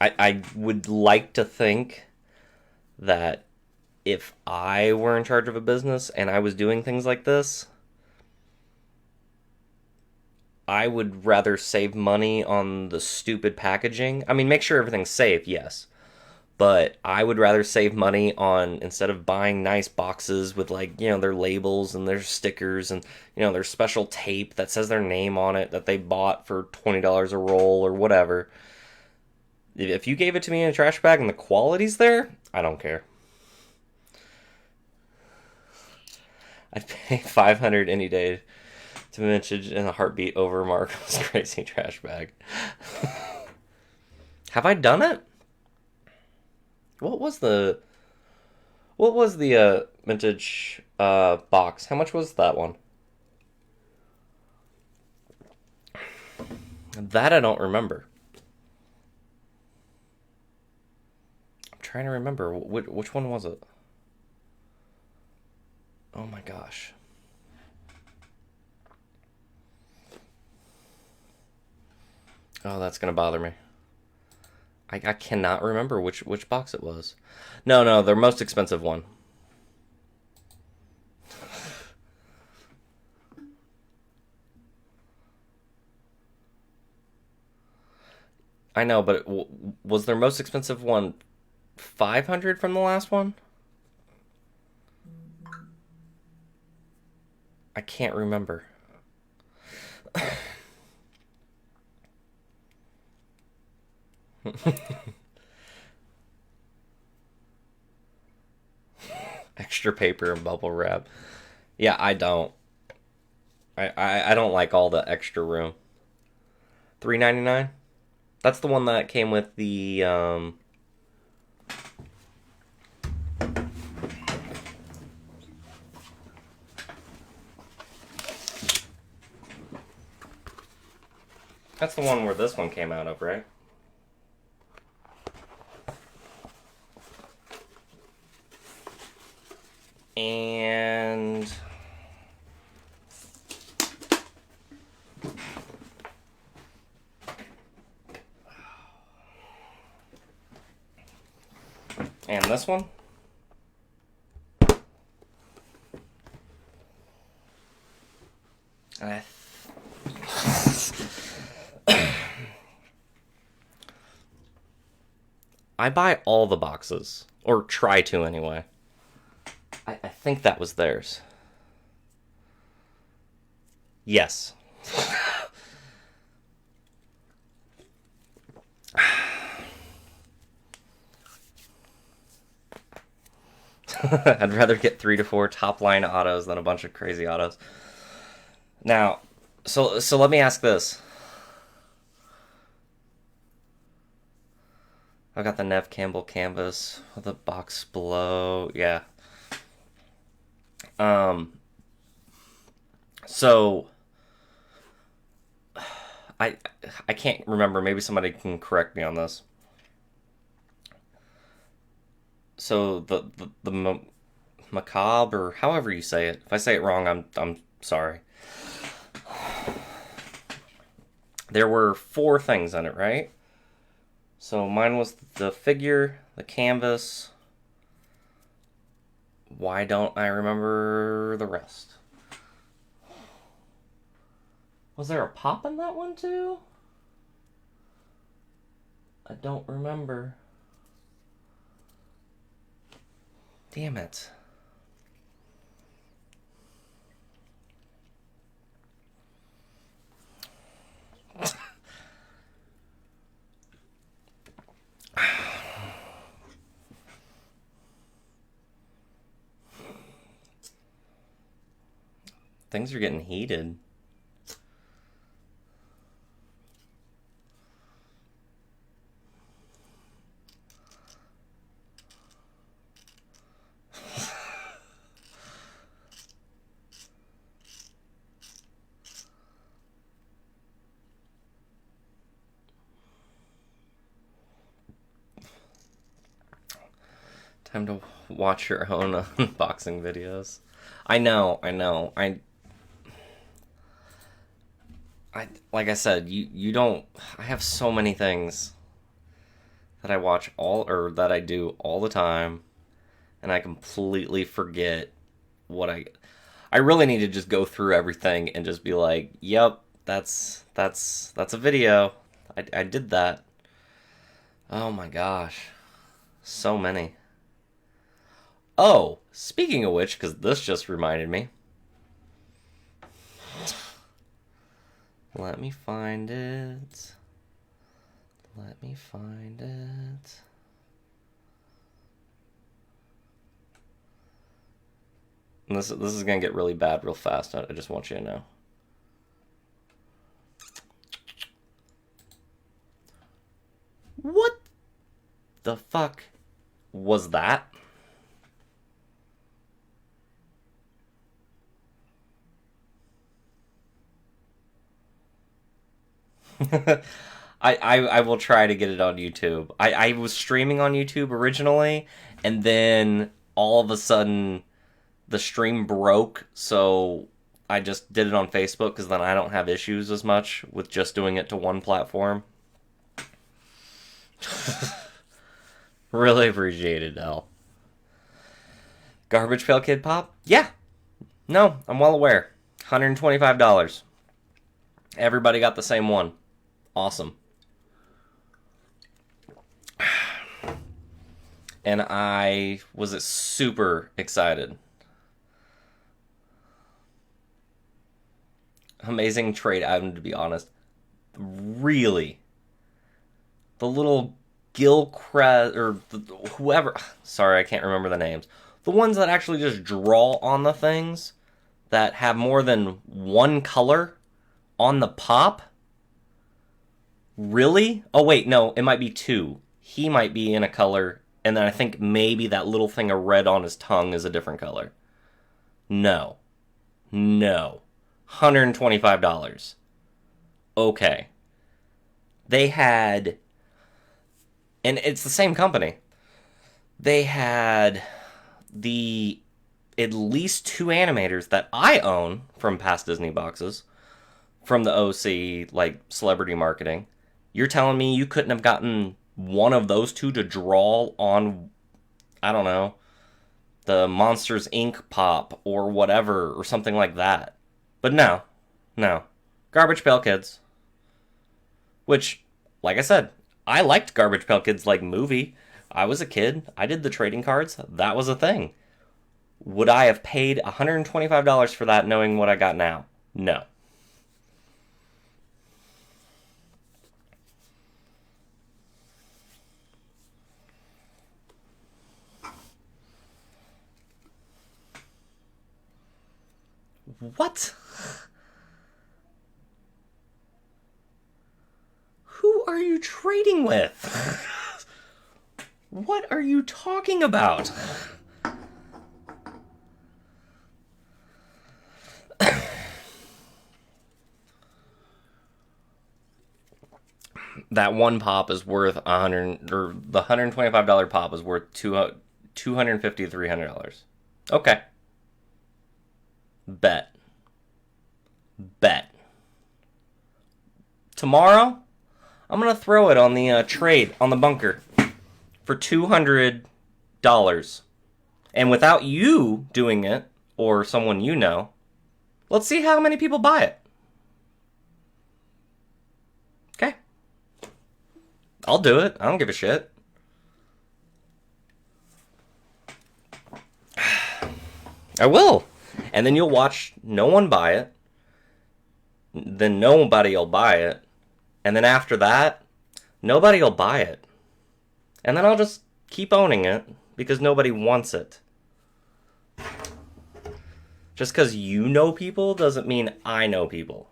I would like to think that if I were in charge of a business and I was doing things like this, I would rather save money on the stupid packaging. I mean, make sure everything's safe, yes. But I would rather save money on, instead of buying nice boxes with like, their labels and their stickers and, their special tape that says their name on it that they bought for $20 a roll or whatever. If you gave it to me in a trash bag and the quality's there, I don't care. I'd pay $500 any day to mention in a heartbeat over Marco's crazy trash bag. Have I done it? What was the vintage box? How much was that one? That I don't remember. I'm trying to remember which one was it? Oh my gosh. Oh, that's gonna bother me. I cannot remember which box it was. No, their most expensive one. I know, but was their most expensive one 500 from the last one? I can't remember. Extra paper and bubble wrap. Yeah, I don't. I don't like all the extra room. $3.99. That's the one that came with the That's the one where this one came out of, right? And this one. I buy all the boxes, or try to anyway. I think that was theirs. Yes. I'd rather get 3 to 4 top line autos than a bunch of crazy autos. Now, so let me ask this. I've got the Nev Campbell canvas with the box below. Yeah. So I can't remember. Maybe somebody can correct me on this. So the macabre, or however you say it. If I say it wrong, I'm sorry. There were 4 things in it, right? So mine was the figure, the canvas. Why don't I remember the rest? Was there a pop in that one too? I don't remember. Damn it. Things are getting heated. Time to watch your own unboxing videos. I know. I like I said, you don't. I have so many things that I watch that I do all the time, and I completely forget what I really need to just go through everything and just be like, yep, that's a video. I did that. Oh my gosh, so many. Oh, speaking of which, because this just reminded me. Let me find it. Let me find it. And this is gonna get really bad real fast. I just want you to know. What the fuck was that? I will try to get it on YouTube. I was streaming on YouTube originally, and then all of a sudden the stream broke, so I just did it on Facebook because then I don't have issues as much with just doing it to one platform. Really appreciated, Al. Garbage Pail Kid Pop? Yeah. No, I'm well aware. $125. Everybody got the same one. Awesome. And I was super excited. Amazing trade item, to be honest. Really. The little Gilcrest, or whoever. Sorry, I can't remember the names. The ones that actually just draw on the things that have more than one color on the pop. Really? Oh, wait, no, it might be 2. He might be in a color, and then I think maybe that little thing of red on his tongue is a different color. No. No. $125. Okay. They had, and it's the same company. They had the at least 2 animators that I own from past Disney boxes, from the OC, like celebrity marketing. You're telling me you couldn't have gotten one of those 2 to draw on, I don't know, the Monsters Inc. pop or whatever, or something like that. But no. No. Garbage Pail Kids. Which, like I said, I liked Garbage Pail Kids like movie. I was a kid. I did the trading cards. That was a thing. Would I have paid $125 for that knowing what I got now? No. What? Who are you trading with? What are you talking about? That one pop is worth or the $125 pop is worth $250 to $300. Okay. Bet. Bet. Tomorrow, I'm gonna throw it on the trade on the bunker for $200, and without you doing it or someone you know, let's see how many people buy it. Okay. I'll do it. I don't give a shit. I will. And then you'll watch no one buy it. Then nobody will buy it. And then after that, nobody will buy it. And then I'll just keep owning it because nobody wants it. Just because you know people doesn't mean I know people.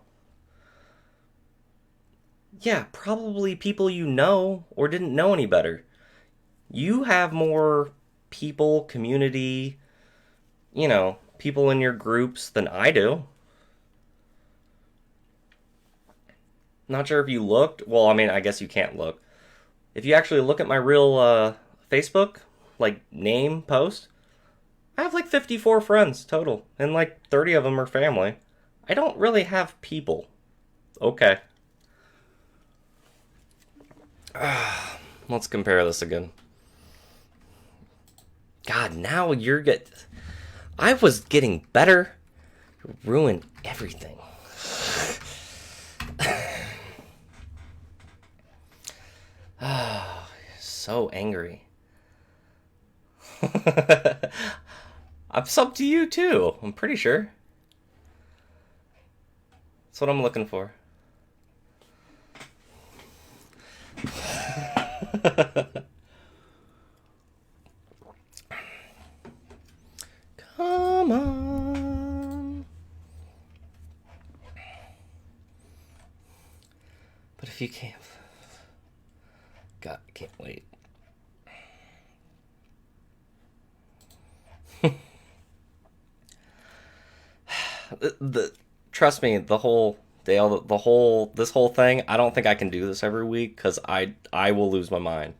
Yeah, probably people you know or didn't know any better. You have more people, community, people in your groups than I do. Not sure if you looked. Well, I mean, I guess you can't look. If you actually look at my real Facebook, name post, I have 54 friends total, and 30 of them are family. I don't really have people. Okay. Let's compare this again. God, now I was getting better. You ruined everything. So angry. I'm subbed to you too, I'm pretty sure. That's what I'm looking for. Come on. But if you can't... God, I can't wait. Trust me, this whole thing, I don't think I can do this every week because I will lose my mind.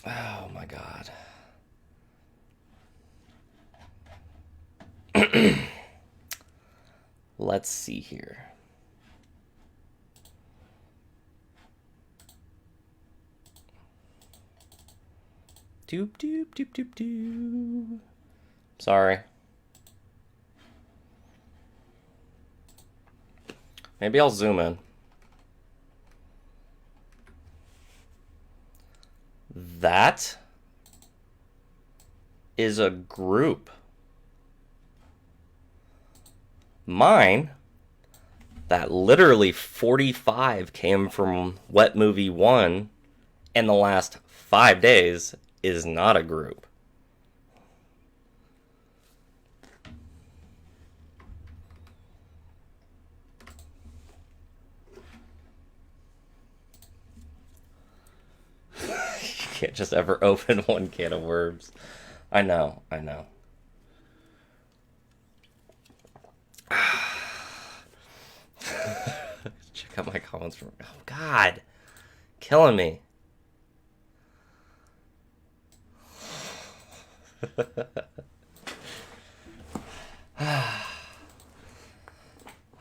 Oh my God. Let's see here. Doop doop doop doop doop. Sorry. Maybe I'll zoom in. That is a group. Mine, that literally 45 came from Wet Movie 1 in the last 5 days, is not a group. can't just ever open one can of worms. I know. Check out my comments from... Oh, God. Killing me.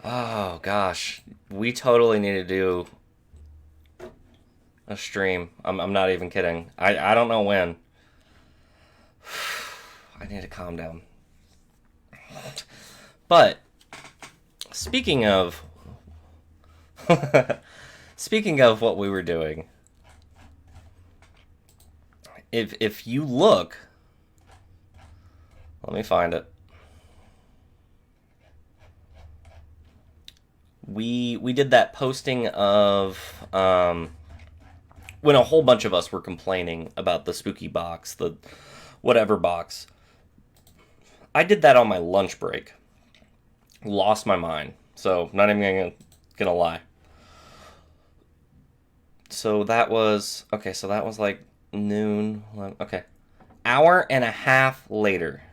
Oh, gosh. We totally need to do a stream. I'm not even kidding. I don't know when. I need to calm down. But, speaking of... Speaking of what we were doing, if you look... Let me find it. We did that posting of when a whole bunch of us were complaining about the spooky box, the whatever box. I did that on my lunch break. Lost my mind. So, not even gonna lie. So that was... Okay, so that was like noon. Okay. Hour and a half later.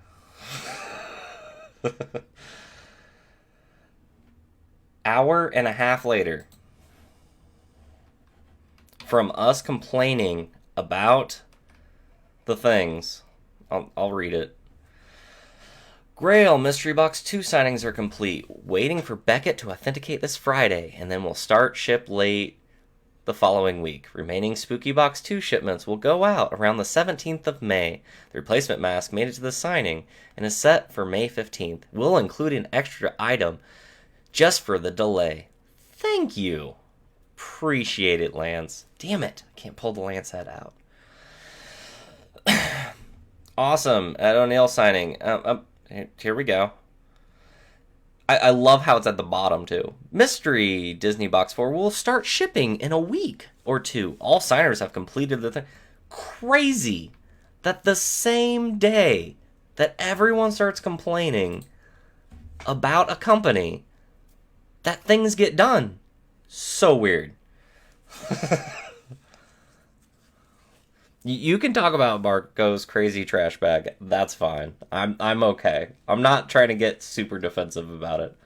Hour and a half later. From us complaining about the things. I'll read it. Grail Mystery Box 2 signings are complete. Waiting for Beckett to authenticate this Friday, and then we'll start ship late the following week. Remaining Spooky Box 2 shipments will go out around the 17th of May. The replacement mask made it to the signing and is set for May 15th. We'll include an extra item just for the delay. Thank you. Appreciate it, Lance. Damn it. I can't pull the Lance head out. Awesome. Ed O'Neill signing. Here we go. I love how it's at the bottom, too. Mystery Disney Box 4 will start shipping in a week or two. All signers have completed the thing. Crazy that the same day that everyone starts complaining about a company, that things get done. So weird. You can talk about Marco's crazy trash bag. That's fine. I'm okay. I'm not trying to get super defensive about it.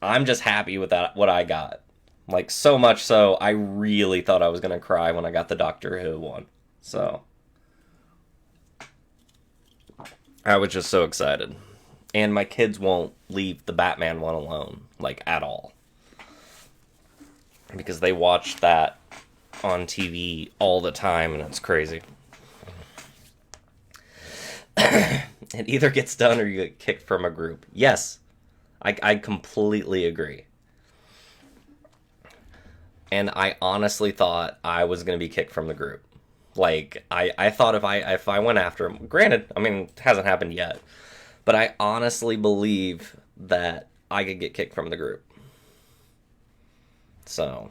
I'm just happy with that, what I got. Like, so much so, I really thought I was going to cry when I got the Doctor Who one. So, I was just so excited. And my kids won't leave the Batman one alone, like, at all. Because they watch that on TV all the time, and it's crazy. It either gets done or you get kicked from a group. Yes, I completely agree. And I honestly thought I was going to be kicked from the group. Like, I thought if I went after him... Granted, I mean, it hasn't happened yet. But I honestly believe that I could get kicked from the group. So...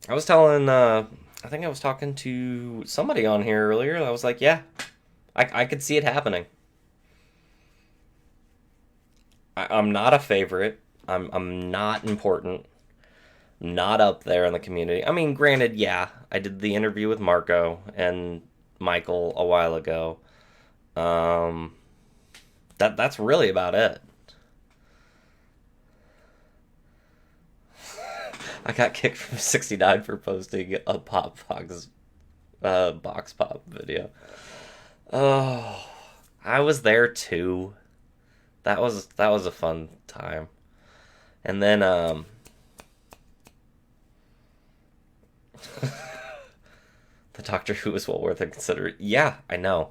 I was telling, I think I was talking to somebody on here earlier, and I was like, yeah, I could see it happening. I'm not a favorite. I'm not important. Not up there in the community. I mean, granted, yeah, I did the interview with Marco and Michael a while ago. That's really about it. I got kicked from 69 for posting a Pop Box, Box Pop video. Oh, I was there too. That was a fun time. And then, the Doctor Who is well worth it considering. Yeah, I know.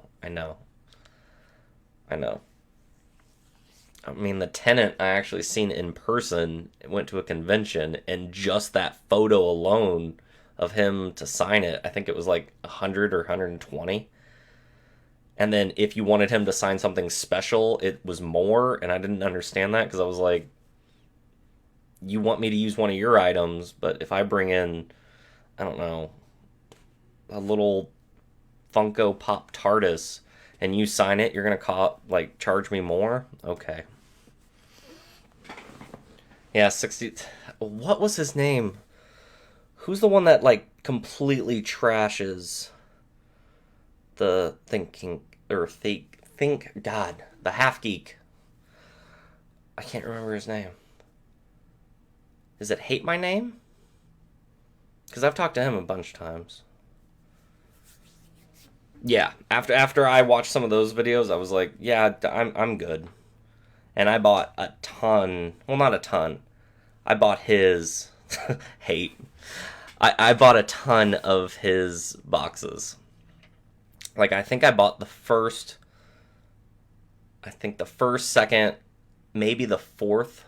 I mean, the Tenant I actually seen in person, went to a convention, and just that photo alone of him to sign it, I think it was like 100 or 120. And then if you wanted him to sign something special, it was more, and I didn't understand that, because I was like, you want me to use one of your items, but if I bring in, I don't know, a little Funko Pop TARDIS, and you sign it, you're going to charge me more? Okay. Yeah, 60... What was his name? Who's the one that, like, completely trashes the the half geek? I can't remember his name. Is it Hate My Name? Because I've talked to him a bunch of times. Yeah, after I watched some of those videos, I was like, yeah, I'm good. And I bought a ton. Well, not a ton. I bought his hate. I bought a ton of his boxes. Like, I think I bought the first, second, maybe the fourth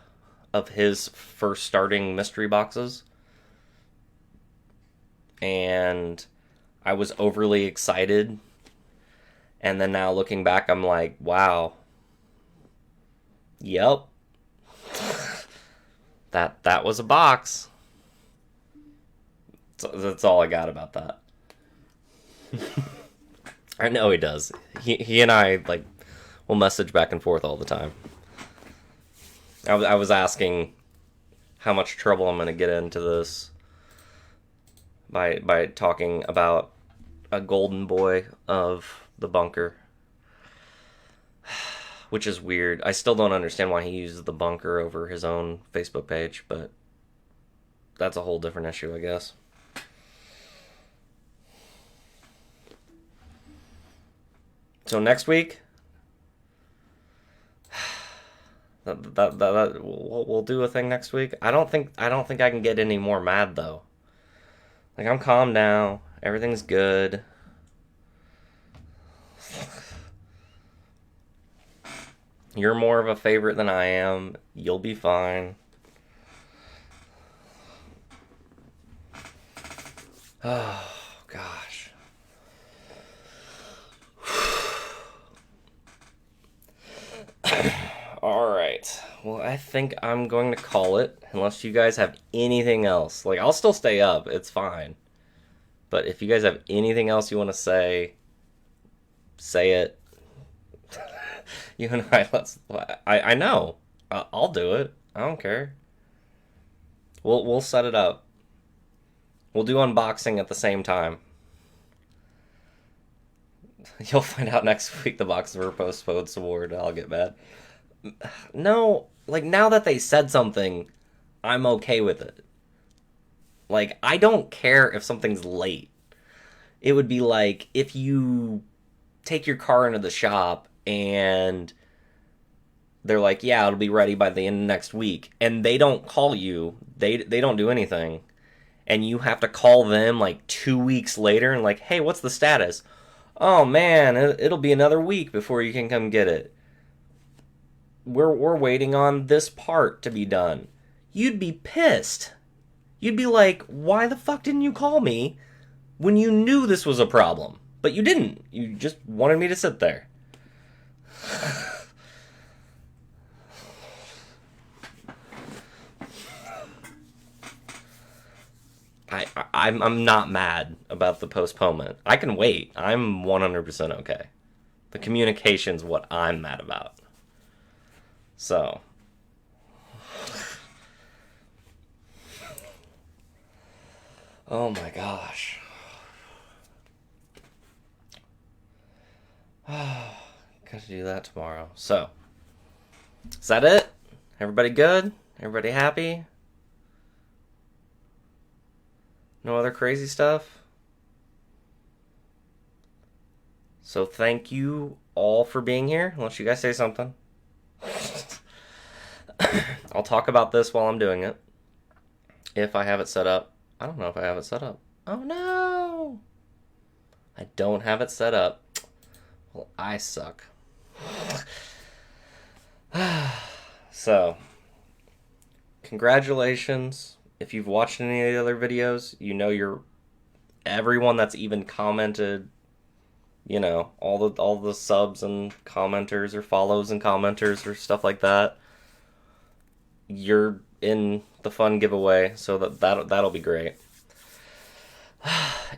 of his first starting mystery boxes. And I was overly excited. And then now looking back, I'm like, wow. Yep. That was a box. So that's all I got about that. I know he does. He and I, like, will message back and forth all the time. I was asking how much trouble I'm going to get into this by talking about a golden boy of the bunker. Which is weird. I still don't understand why he uses the bunker over his own Facebook page, but that's a whole different issue, I guess. So next week, we'll do a thing next week. I don't think I can get any more mad though. Like, I'm calmed now. Everything's good. You're more of a favorite than I am. You'll be fine. Oh, gosh. Alright. Well, I think I'm going to call it, unless you guys have anything else. Like, I'll still stay up. It's fine. But if you guys have anything else you want to say it. You and I know. I'll do it. I don't care. We'll set it up. We'll do unboxing at the same time. You'll find out next week the boxes were postponed some more, and I'll get mad. No, like, now that they said something, I'm okay with it. Like, I don't care if something's late. It would be like if you take your car into the shop and they're like, yeah, it'll be ready by the end of next week, and they don't call you, they don't do anything, and you have to call them like 2 weeks later and like, hey, what's the status? Oh man, it'll be another week before you can come get it. We're waiting on this part to be done. You'd be pissed. You'd be like, why the fuck didn't you call me when you knew this was a problem? But you didn't. You just wanted me to sit there. I'm not mad about the postponement. I can wait. I'm 100% okay. The communication's what I'm mad about. So. Oh my gosh. Gotta do that tomorrow. So, is that it? Everybody good? Everybody happy? No other crazy stuff? So thank you all for being here, unless you guys say something. I'll talk about this while I'm doing it. If I have it set up. I don't know if I have it set up. Oh no! I don't have it set up. Well, I suck. So, congratulations. If you've watched any of the other videos, you know everyone that's even commented, you know, all the subs and commenters or follows and commenters or stuff like that. You're in the fun giveaway, so that'll be great.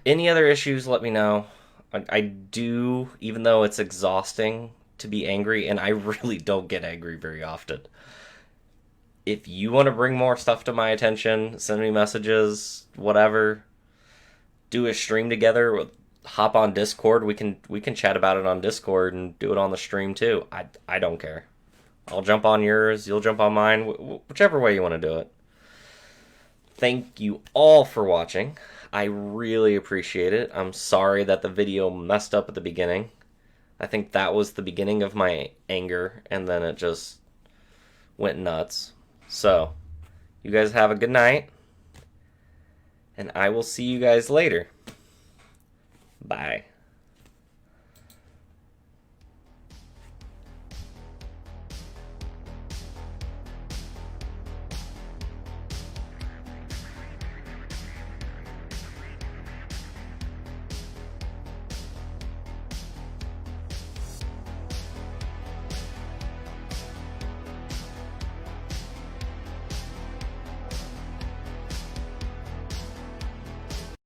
Any other issues, let me know. I do, even though it's exhausting to be angry, and I really don't get angry very often. if you want to bring more stuff to my attention, send me messages, whatever. Do a stream together. Hop on Discord. We can chat about it on Discord and do it on the stream too. I don't care. I'll jump on yours. You'll jump on mine. Whichever way you want to do it. Thank you all for watching. I really appreciate it. I'm sorry that the video messed up at the beginning. I think that was the beginning of my anger, and then it just went nuts. So, you guys have a good night, and I will see you guys later. Bye.